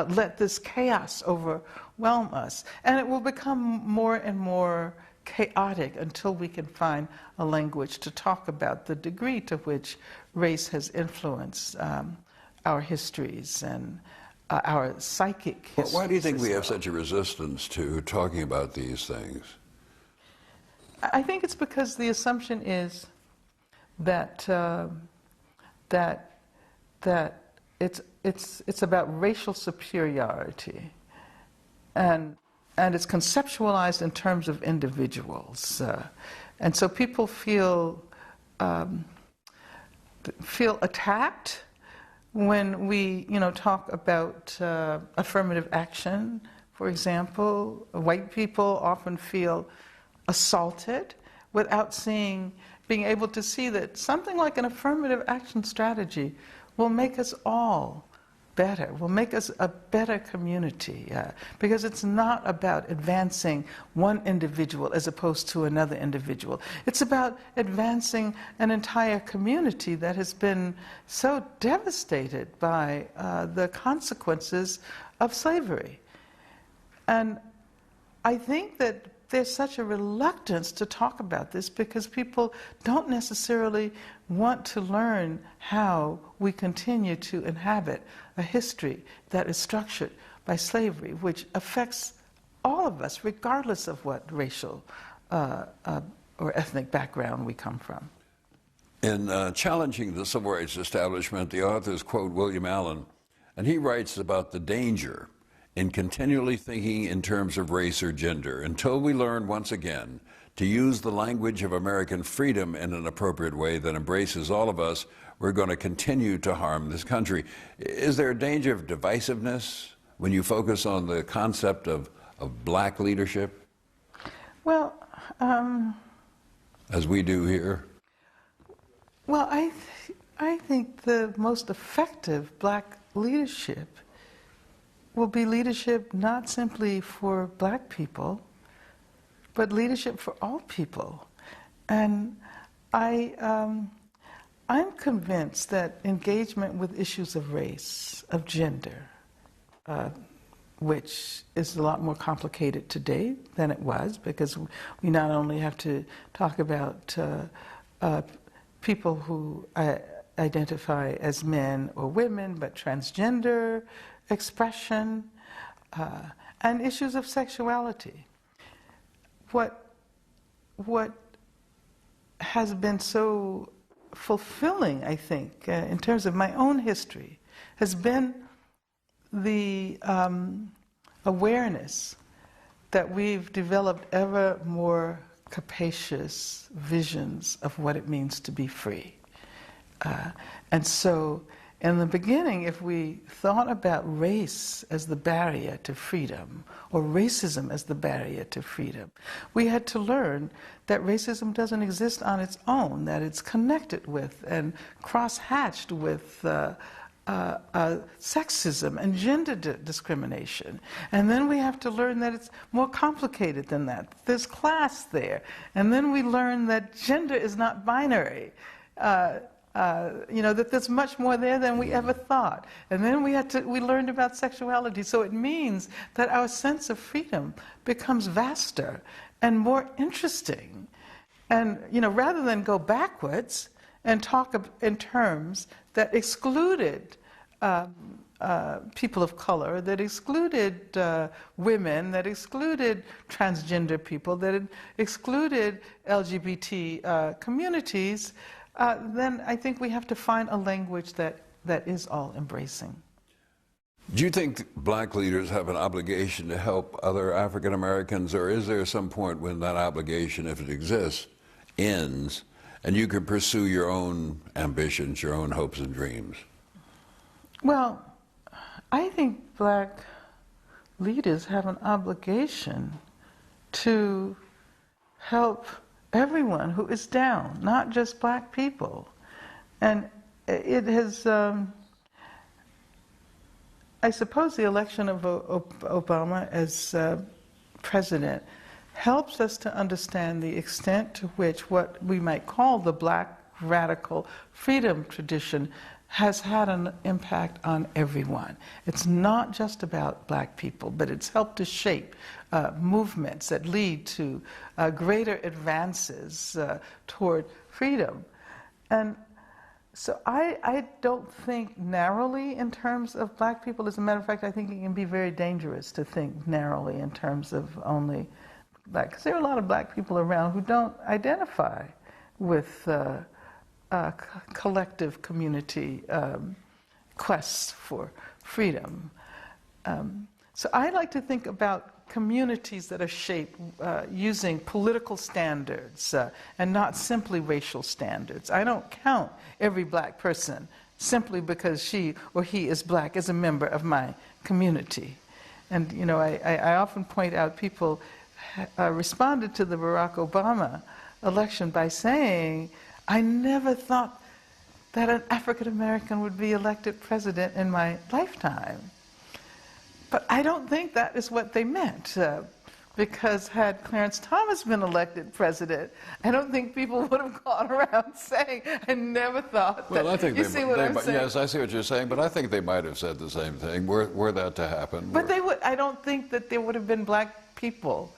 let this chaos overwhelm us, and it will become more and more chaotic until we can find a language to talk about the degree to which race has influenced our histories and our psychic histories. Why do you think we have such a resistance to talking about these things? I think it's because the assumption is that it's about racial superiority, and it's conceptualized in terms of individuals, and so people feel attacked when we talk about affirmative action. For example, white people often feel assaulted without being able to see that something like an affirmative action strategy will make us all better, will make us a better community, because it's not about advancing one individual as opposed to another individual. It's about advancing an entire community that has been so devastated by the consequences of slavery. And I think that there's such a reluctance to talk about this because people don't necessarily want to learn how we continue to inhabit a history that is structured by slavery, which affects all of us, regardless of what racial or ethnic background we come from. In challenging the civil rights establishment, the authors quote William Allen, and he writes about the danger in continually thinking in terms of race or gender until we learn once again to use the language of American freedom in an appropriate way that embraces all of us. We're going to continue to harm this country. Is there a danger of divisiveness when you focus on the concept of black leadership? Well, as we do here? Well, I think the most effective black leadership will be leadership not simply for black people, but leadership for all people. And I'm convinced that engagement with issues of race, of gender, which is a lot more complicated today than it was, because we not only have to talk about people who identify as men or women, but transgender expression, and issues of sexuality. What has been so fulfilling, I think, in terms of my own history, has been the awareness that we've developed ever more capacious visions of what it means to be free. And so, in the beginning, if we thought about race as the barrier to freedom, or racism as the barrier to freedom, we had to learn that racism doesn't exist on its own, that it's connected with and cross-hatched with sexism and gender discrimination. And then we have to learn that it's more complicated than that. There's class there. And then we learn that gender is not binary. That there's much more there than we ever thought. And then we learned about sexuality. So it means that our sense of freedom becomes vaster and more interesting. And, rather than go backwards and talk in terms that excluded people of color, that excluded women, that excluded transgender people, that excluded LGBT communities, then I think we have to find a language that is all-embracing. Do you think black leaders have an obligation to help other African Americans, or is there some point when that obligation, if it exists, ends and you can pursue your own ambitions, your own hopes and dreams? Well, I think black leaders have an obligation to help everyone who is down, not just black people. And it has, I suppose the election of Obama as president helps us to understand the extent to which what we might call the black radical freedom tradition has had an impact on everyone. It's not just about black people, but it's helped to shape movements that lead to greater advances toward freedom. And so I don't think narrowly in terms of black people. As a matter of fact, I think it can be very dangerous to think narrowly in terms of only black, because there are a lot of black people around who don't identify with collective community quests for freedom. So I like to think about communities that are shaped using political standards and not simply racial standards. I don't count every black person simply because she or he is black as a member of my community. And you know, I often point out people responded to the Barack Obama election by saying, I never thought that an African American would be elected president in my lifetime. But I don't think that is what they meant, because had Clarence Thomas been elected president, I don't think people would have gone around saying, I never thought that. Well, I think you see what I'm saying? Yes, I see what you're saying, but I think they might have said the same thing, were that to happen. But they would. I don't think that there would have been black people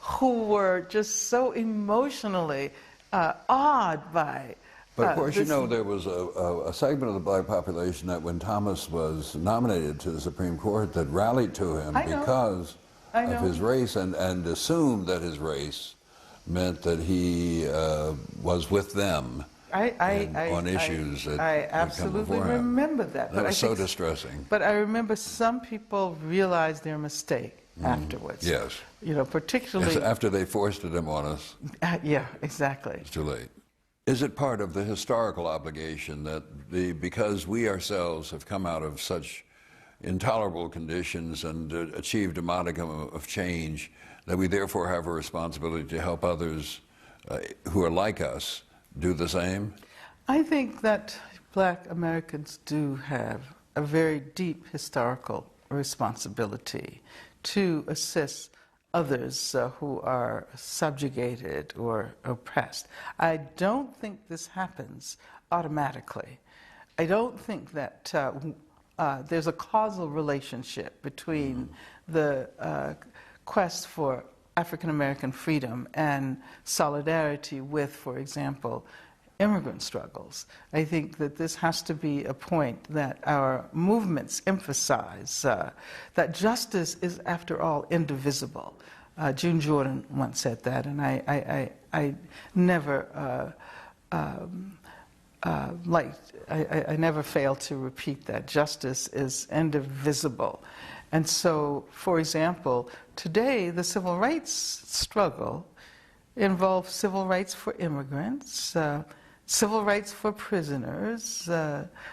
who were just so emotionally awed by But of course, you know, there was a segment of the black population that when Thomas was nominated to the Supreme Court that rallied to him because of his race and assumed that his race meant that he was with them on issues that I absolutely remember that. That was so distressing. But I remember some people realized their mistake afterwards. Yes. You know, particularly... Yes, after they foisted him on us. Yeah, exactly. It's too late. Is it part of the historical obligation that because we ourselves have come out of such intolerable conditions and achieved a modicum of change, that we therefore have a responsibility to help others who are like us do the same? I think that black Americans do have a very deep historical responsibility to assist others who are subjugated or oppressed. I don't think this happens automatically. I don't think that there's a causal relationship between the quest for African American freedom and solidarity with, for example, immigrant struggles. I think that this has to be a point that our movements emphasize, that justice is, after all, indivisible. June Jordan once said that, and I never I never fail to repeat that. Justice is indivisible. And so, for example, today the civil rights struggle involves civil rights for immigrants, civil rights for prisoners,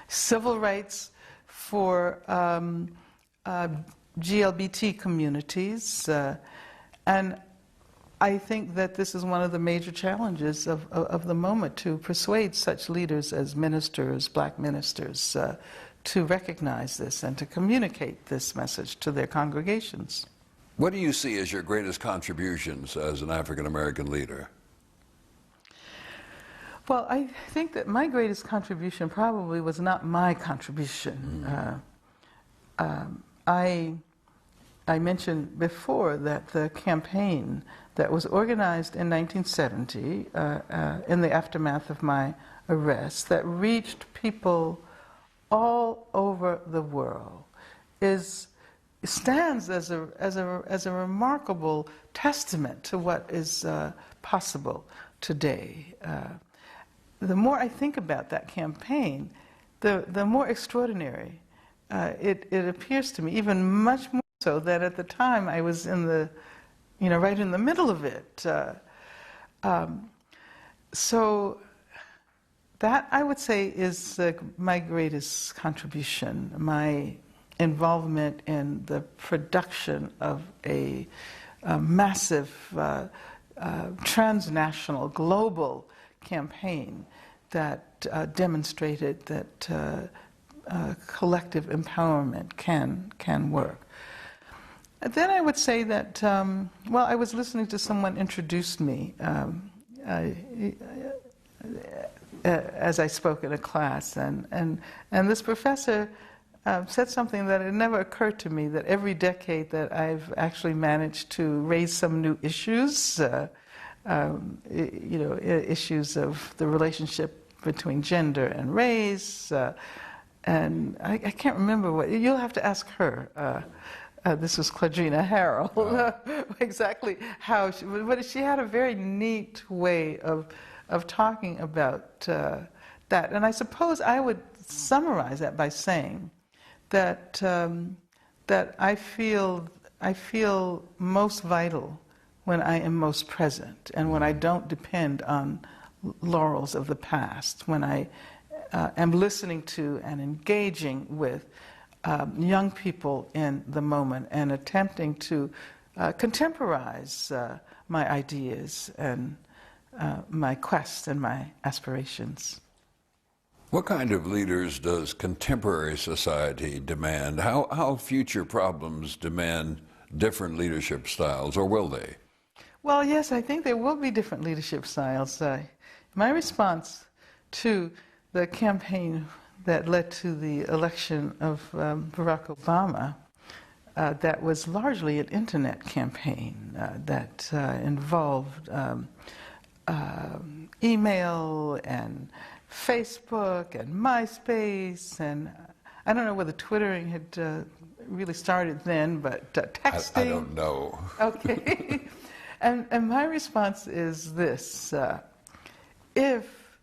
civil rights for GLBT communities, and I think that this is one of the major challenges of the moment, to persuade such leaders as ministers, black ministers, to recognize this and to communicate this message to their congregations. What do you see as your greatest contributions as an African American leader? Well, I think that my greatest contribution probably was not my contribution. I mentioned before that the campaign that was organized in 1970 in the aftermath of my arrest, that reached people all over the world, stands as a remarkable testament to what is possible today. The more I think about that campaign, the more extraordinary it appears to me, even much more so, that at the time I was in the, right in the middle of it. So that, I would say, is my greatest contribution, my involvement in the production of a massive transnational, global campaign that demonstrated that collective empowerment can work. And then I would say that, I was listening to someone introduce me as I spoke in a class, and this professor said something that it never occurred to me, that every decade that I've actually managed to raise some new issues, issues of the relationship between gender and race, and I can't remember what, you'll have to ask her. This was Claudrina Harrell, exactly how, but she had a very neat way of talking about that. And I suppose I would summarize that by saying that that I feel most vital when I am most present, and when I don't depend on laurels of the past, when I am listening to and engaging with young people in the moment and attempting to contemporize my ideas and my quest and my aspirations. What kind of leaders does contemporary society demand? How future problems demand different leadership styles, or will they? Well, yes, I think there will be different leadership styles. My response to the campaign that led to the election of Barack Obama, that was largely an internet campaign that involved email and Facebook and MySpace, and I don't know whether Twittering had really started then, but texting. I don't know. Okay. And my response is this. If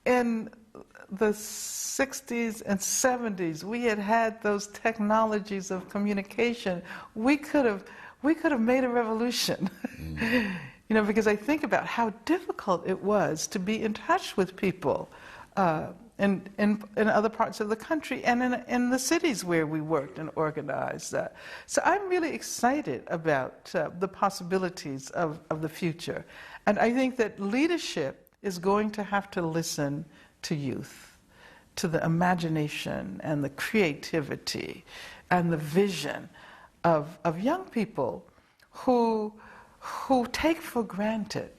in the 60s and 70s we had those technologies of communication, we could have made a revolution. Because I think about how difficult it was to be in touch with people in other parts of the country and in the cities where we worked and organized. So I'm really excited about the possibilities of the future. And I think that leadership is going to have to listen to youth, to the imagination and the creativity and the vision of young people who take for granted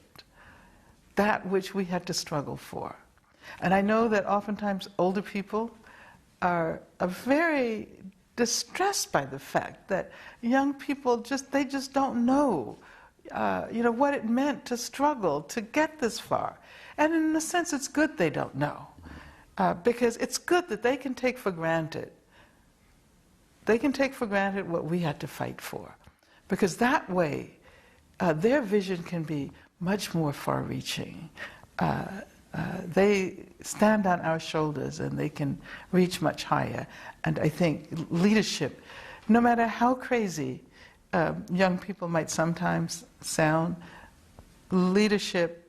that which we had to struggle for. And I know that oftentimes older people are very distressed by the fact that young people just don't know, what it meant to struggle to get this far. And in a sense, it's good they don't know, because it's good that they can take for granted. They can take for granted what we had to fight for, because that way, their vision can be much more far-reaching. They stand on our shoulders and they can reach much higher. And I think leadership, no matter how crazy young people might sometimes sound, leadership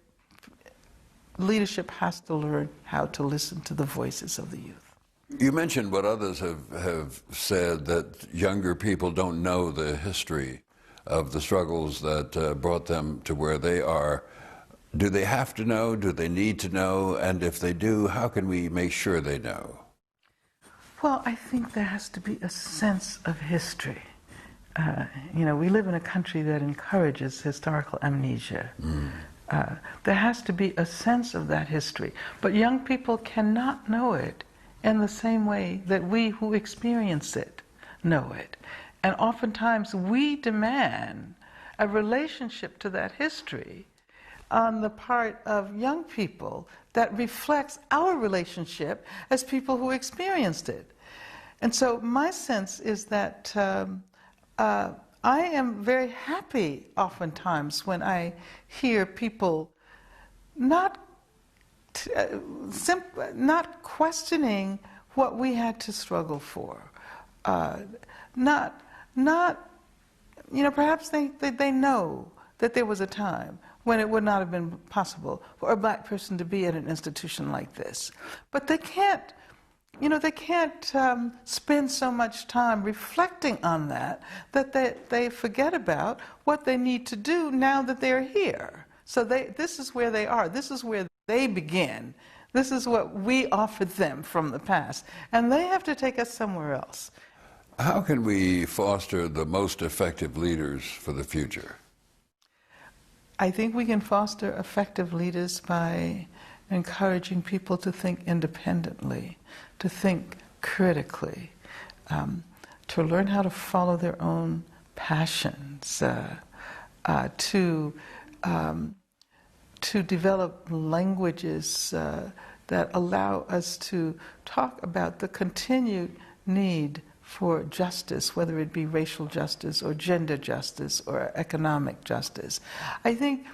has to learn how to listen to the voices of the youth. You mentioned what others have said, that younger people don't know the history of the struggles that brought them to where they are. Do they have to know? Do they need to know? And if they do, how can we make sure they know? Well, I think there has to be a sense of history. We live in a country that encourages historical amnesia. There has to be a sense of that history. But young people cannot know it in the same way that we who experience it know it. And oftentimes we demand a relationship to that history on the part of young people that reflects our relationship as people who experienced it. And so my sense is that I am very happy oftentimes when I hear people not questioning what we had to struggle for. Not, perhaps they know that there was a time when it would not have been possible for a black person to be at an institution like this. But they can't, spend so much time reflecting on that they forget about what they need to do now that they're here. So this is where they are. This is where they begin. This is what we offered them from the past. And they have to take us somewhere else. How can we foster the most effective leaders for the future? I think we can foster effective leaders by encouraging people to think independently, to think critically, to learn how to follow their own passions, to develop languages that allow us to talk about the continued need for justice, whether it be racial justice or gender justice or economic justice. I think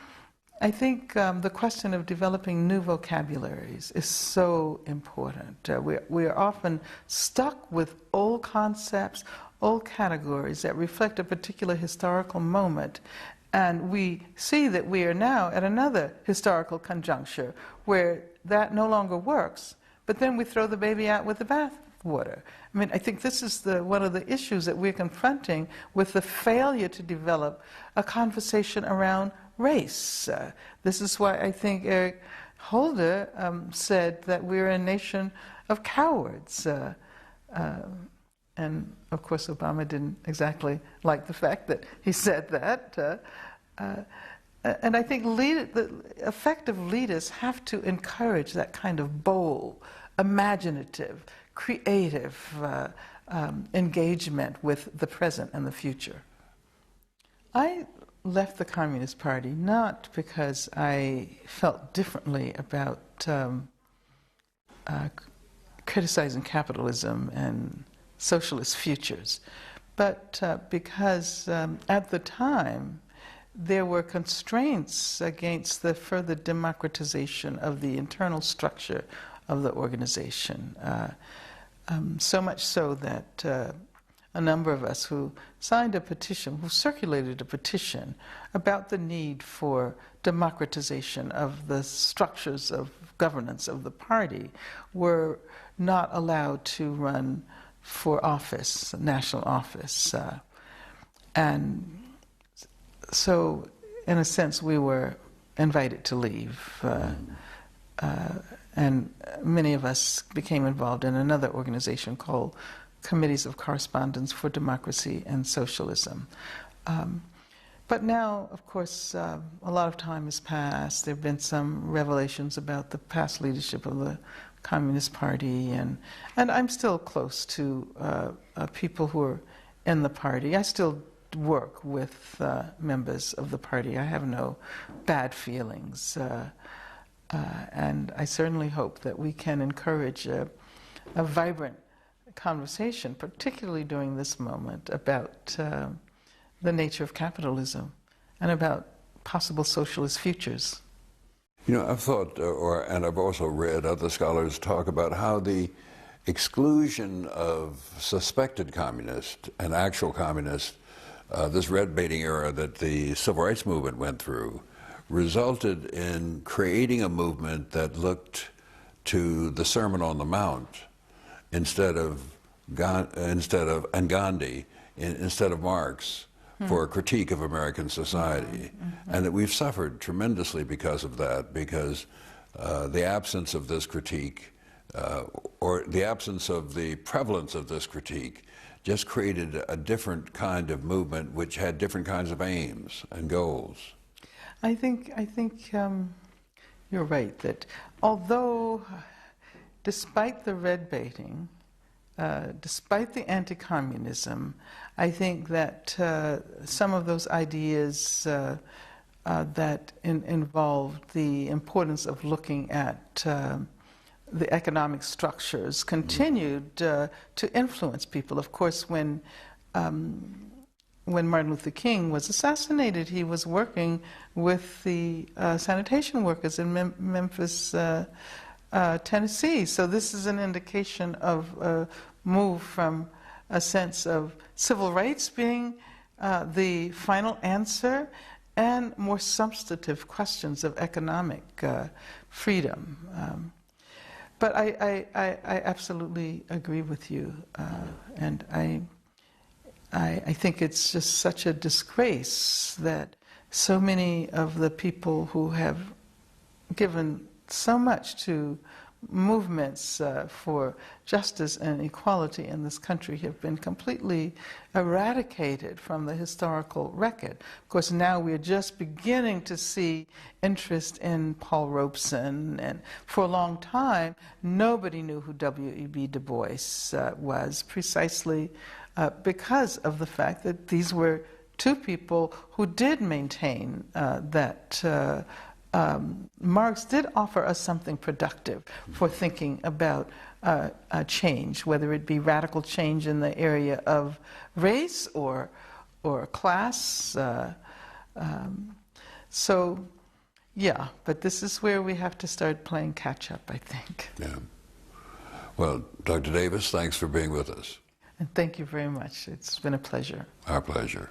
the question of developing new vocabularies is so important. We are often stuck with old concepts, old categories that reflect a particular historical moment, and we see that we are now at another historical conjuncture where that no longer works, but then we throw the baby out with the bathwater. I mean, I think this is one of the issues that we're confronting with the failure to develop a conversation around race. This is why I think Eric Holder said that we're a nation of cowards. And of course, Obama didn't exactly like the fact that he said that. And I think effective leaders have to encourage that kind of bold, imaginative, creative engagement with the present and the future. I left the Communist Party not because I felt differently about criticizing capitalism and socialist futures, but because at the time there were constraints against the further democratization of the internal structure of the organization. So much so that a number of us who signed a petition, who circulated a petition about the need for democratization of the structures of governance of the party, were not allowed to run for office, national office. And so, in a sense, we were invited to leave. And many of us became involved in another organization called Committees of Correspondence for Democracy and Socialism. But now, of course, a lot of time has passed. There have been some revelations about the past leadership of the Communist Party, and I'm still close to people who are in the party. I still work with members of the party. I have no bad feelings. And I certainly hope that we can encourage a vibrant conversation, particularly during this moment, about the nature of capitalism and about possible socialist futures. You know, I've thought, and I've also read other scholars talk about how the exclusion of suspected communists and actual communists, this red baiting era that the civil rights movement went through, resulted in creating a movement that looked to the Sermon on the Mount instead of Gandhi, instead of Marx, for a critique of American society. And that we've suffered tremendously because of that, because the absence of this critique, or the absence of the prevalence of this critique, just created a different kind of movement which had different kinds of aims and goals. I think you're right that although, despite the red baiting, despite the anti-communism, I think that some of those ideas that involved the importance of looking at the economic structures continued to influence people. Of course, when Martin Luther King was assassinated, he was working with the sanitation workers in Memphis, Tennessee. So this is an indication of a move from a sense of civil rights being the final answer and more substantive questions of economic freedom. But I absolutely agree with you, and I think it's just such a disgrace that so many of the people who have given so much to movements for justice and equality in this country have been completely eradicated from the historical record. Of course, now we're just beginning to see interest in Paul Robeson, and for a long time, nobody knew who W.E.B. Du Bois was, precisely because of the fact that these were two people who did maintain that Marx did offer us something productive for thinking about change, whether it be radical change in the area of race or class. So, yeah, but this is where we have to start playing catch up, I think. Yeah. Well, Dr. Davis, thanks for being with us. And thank you very much. It's been a pleasure. Our pleasure.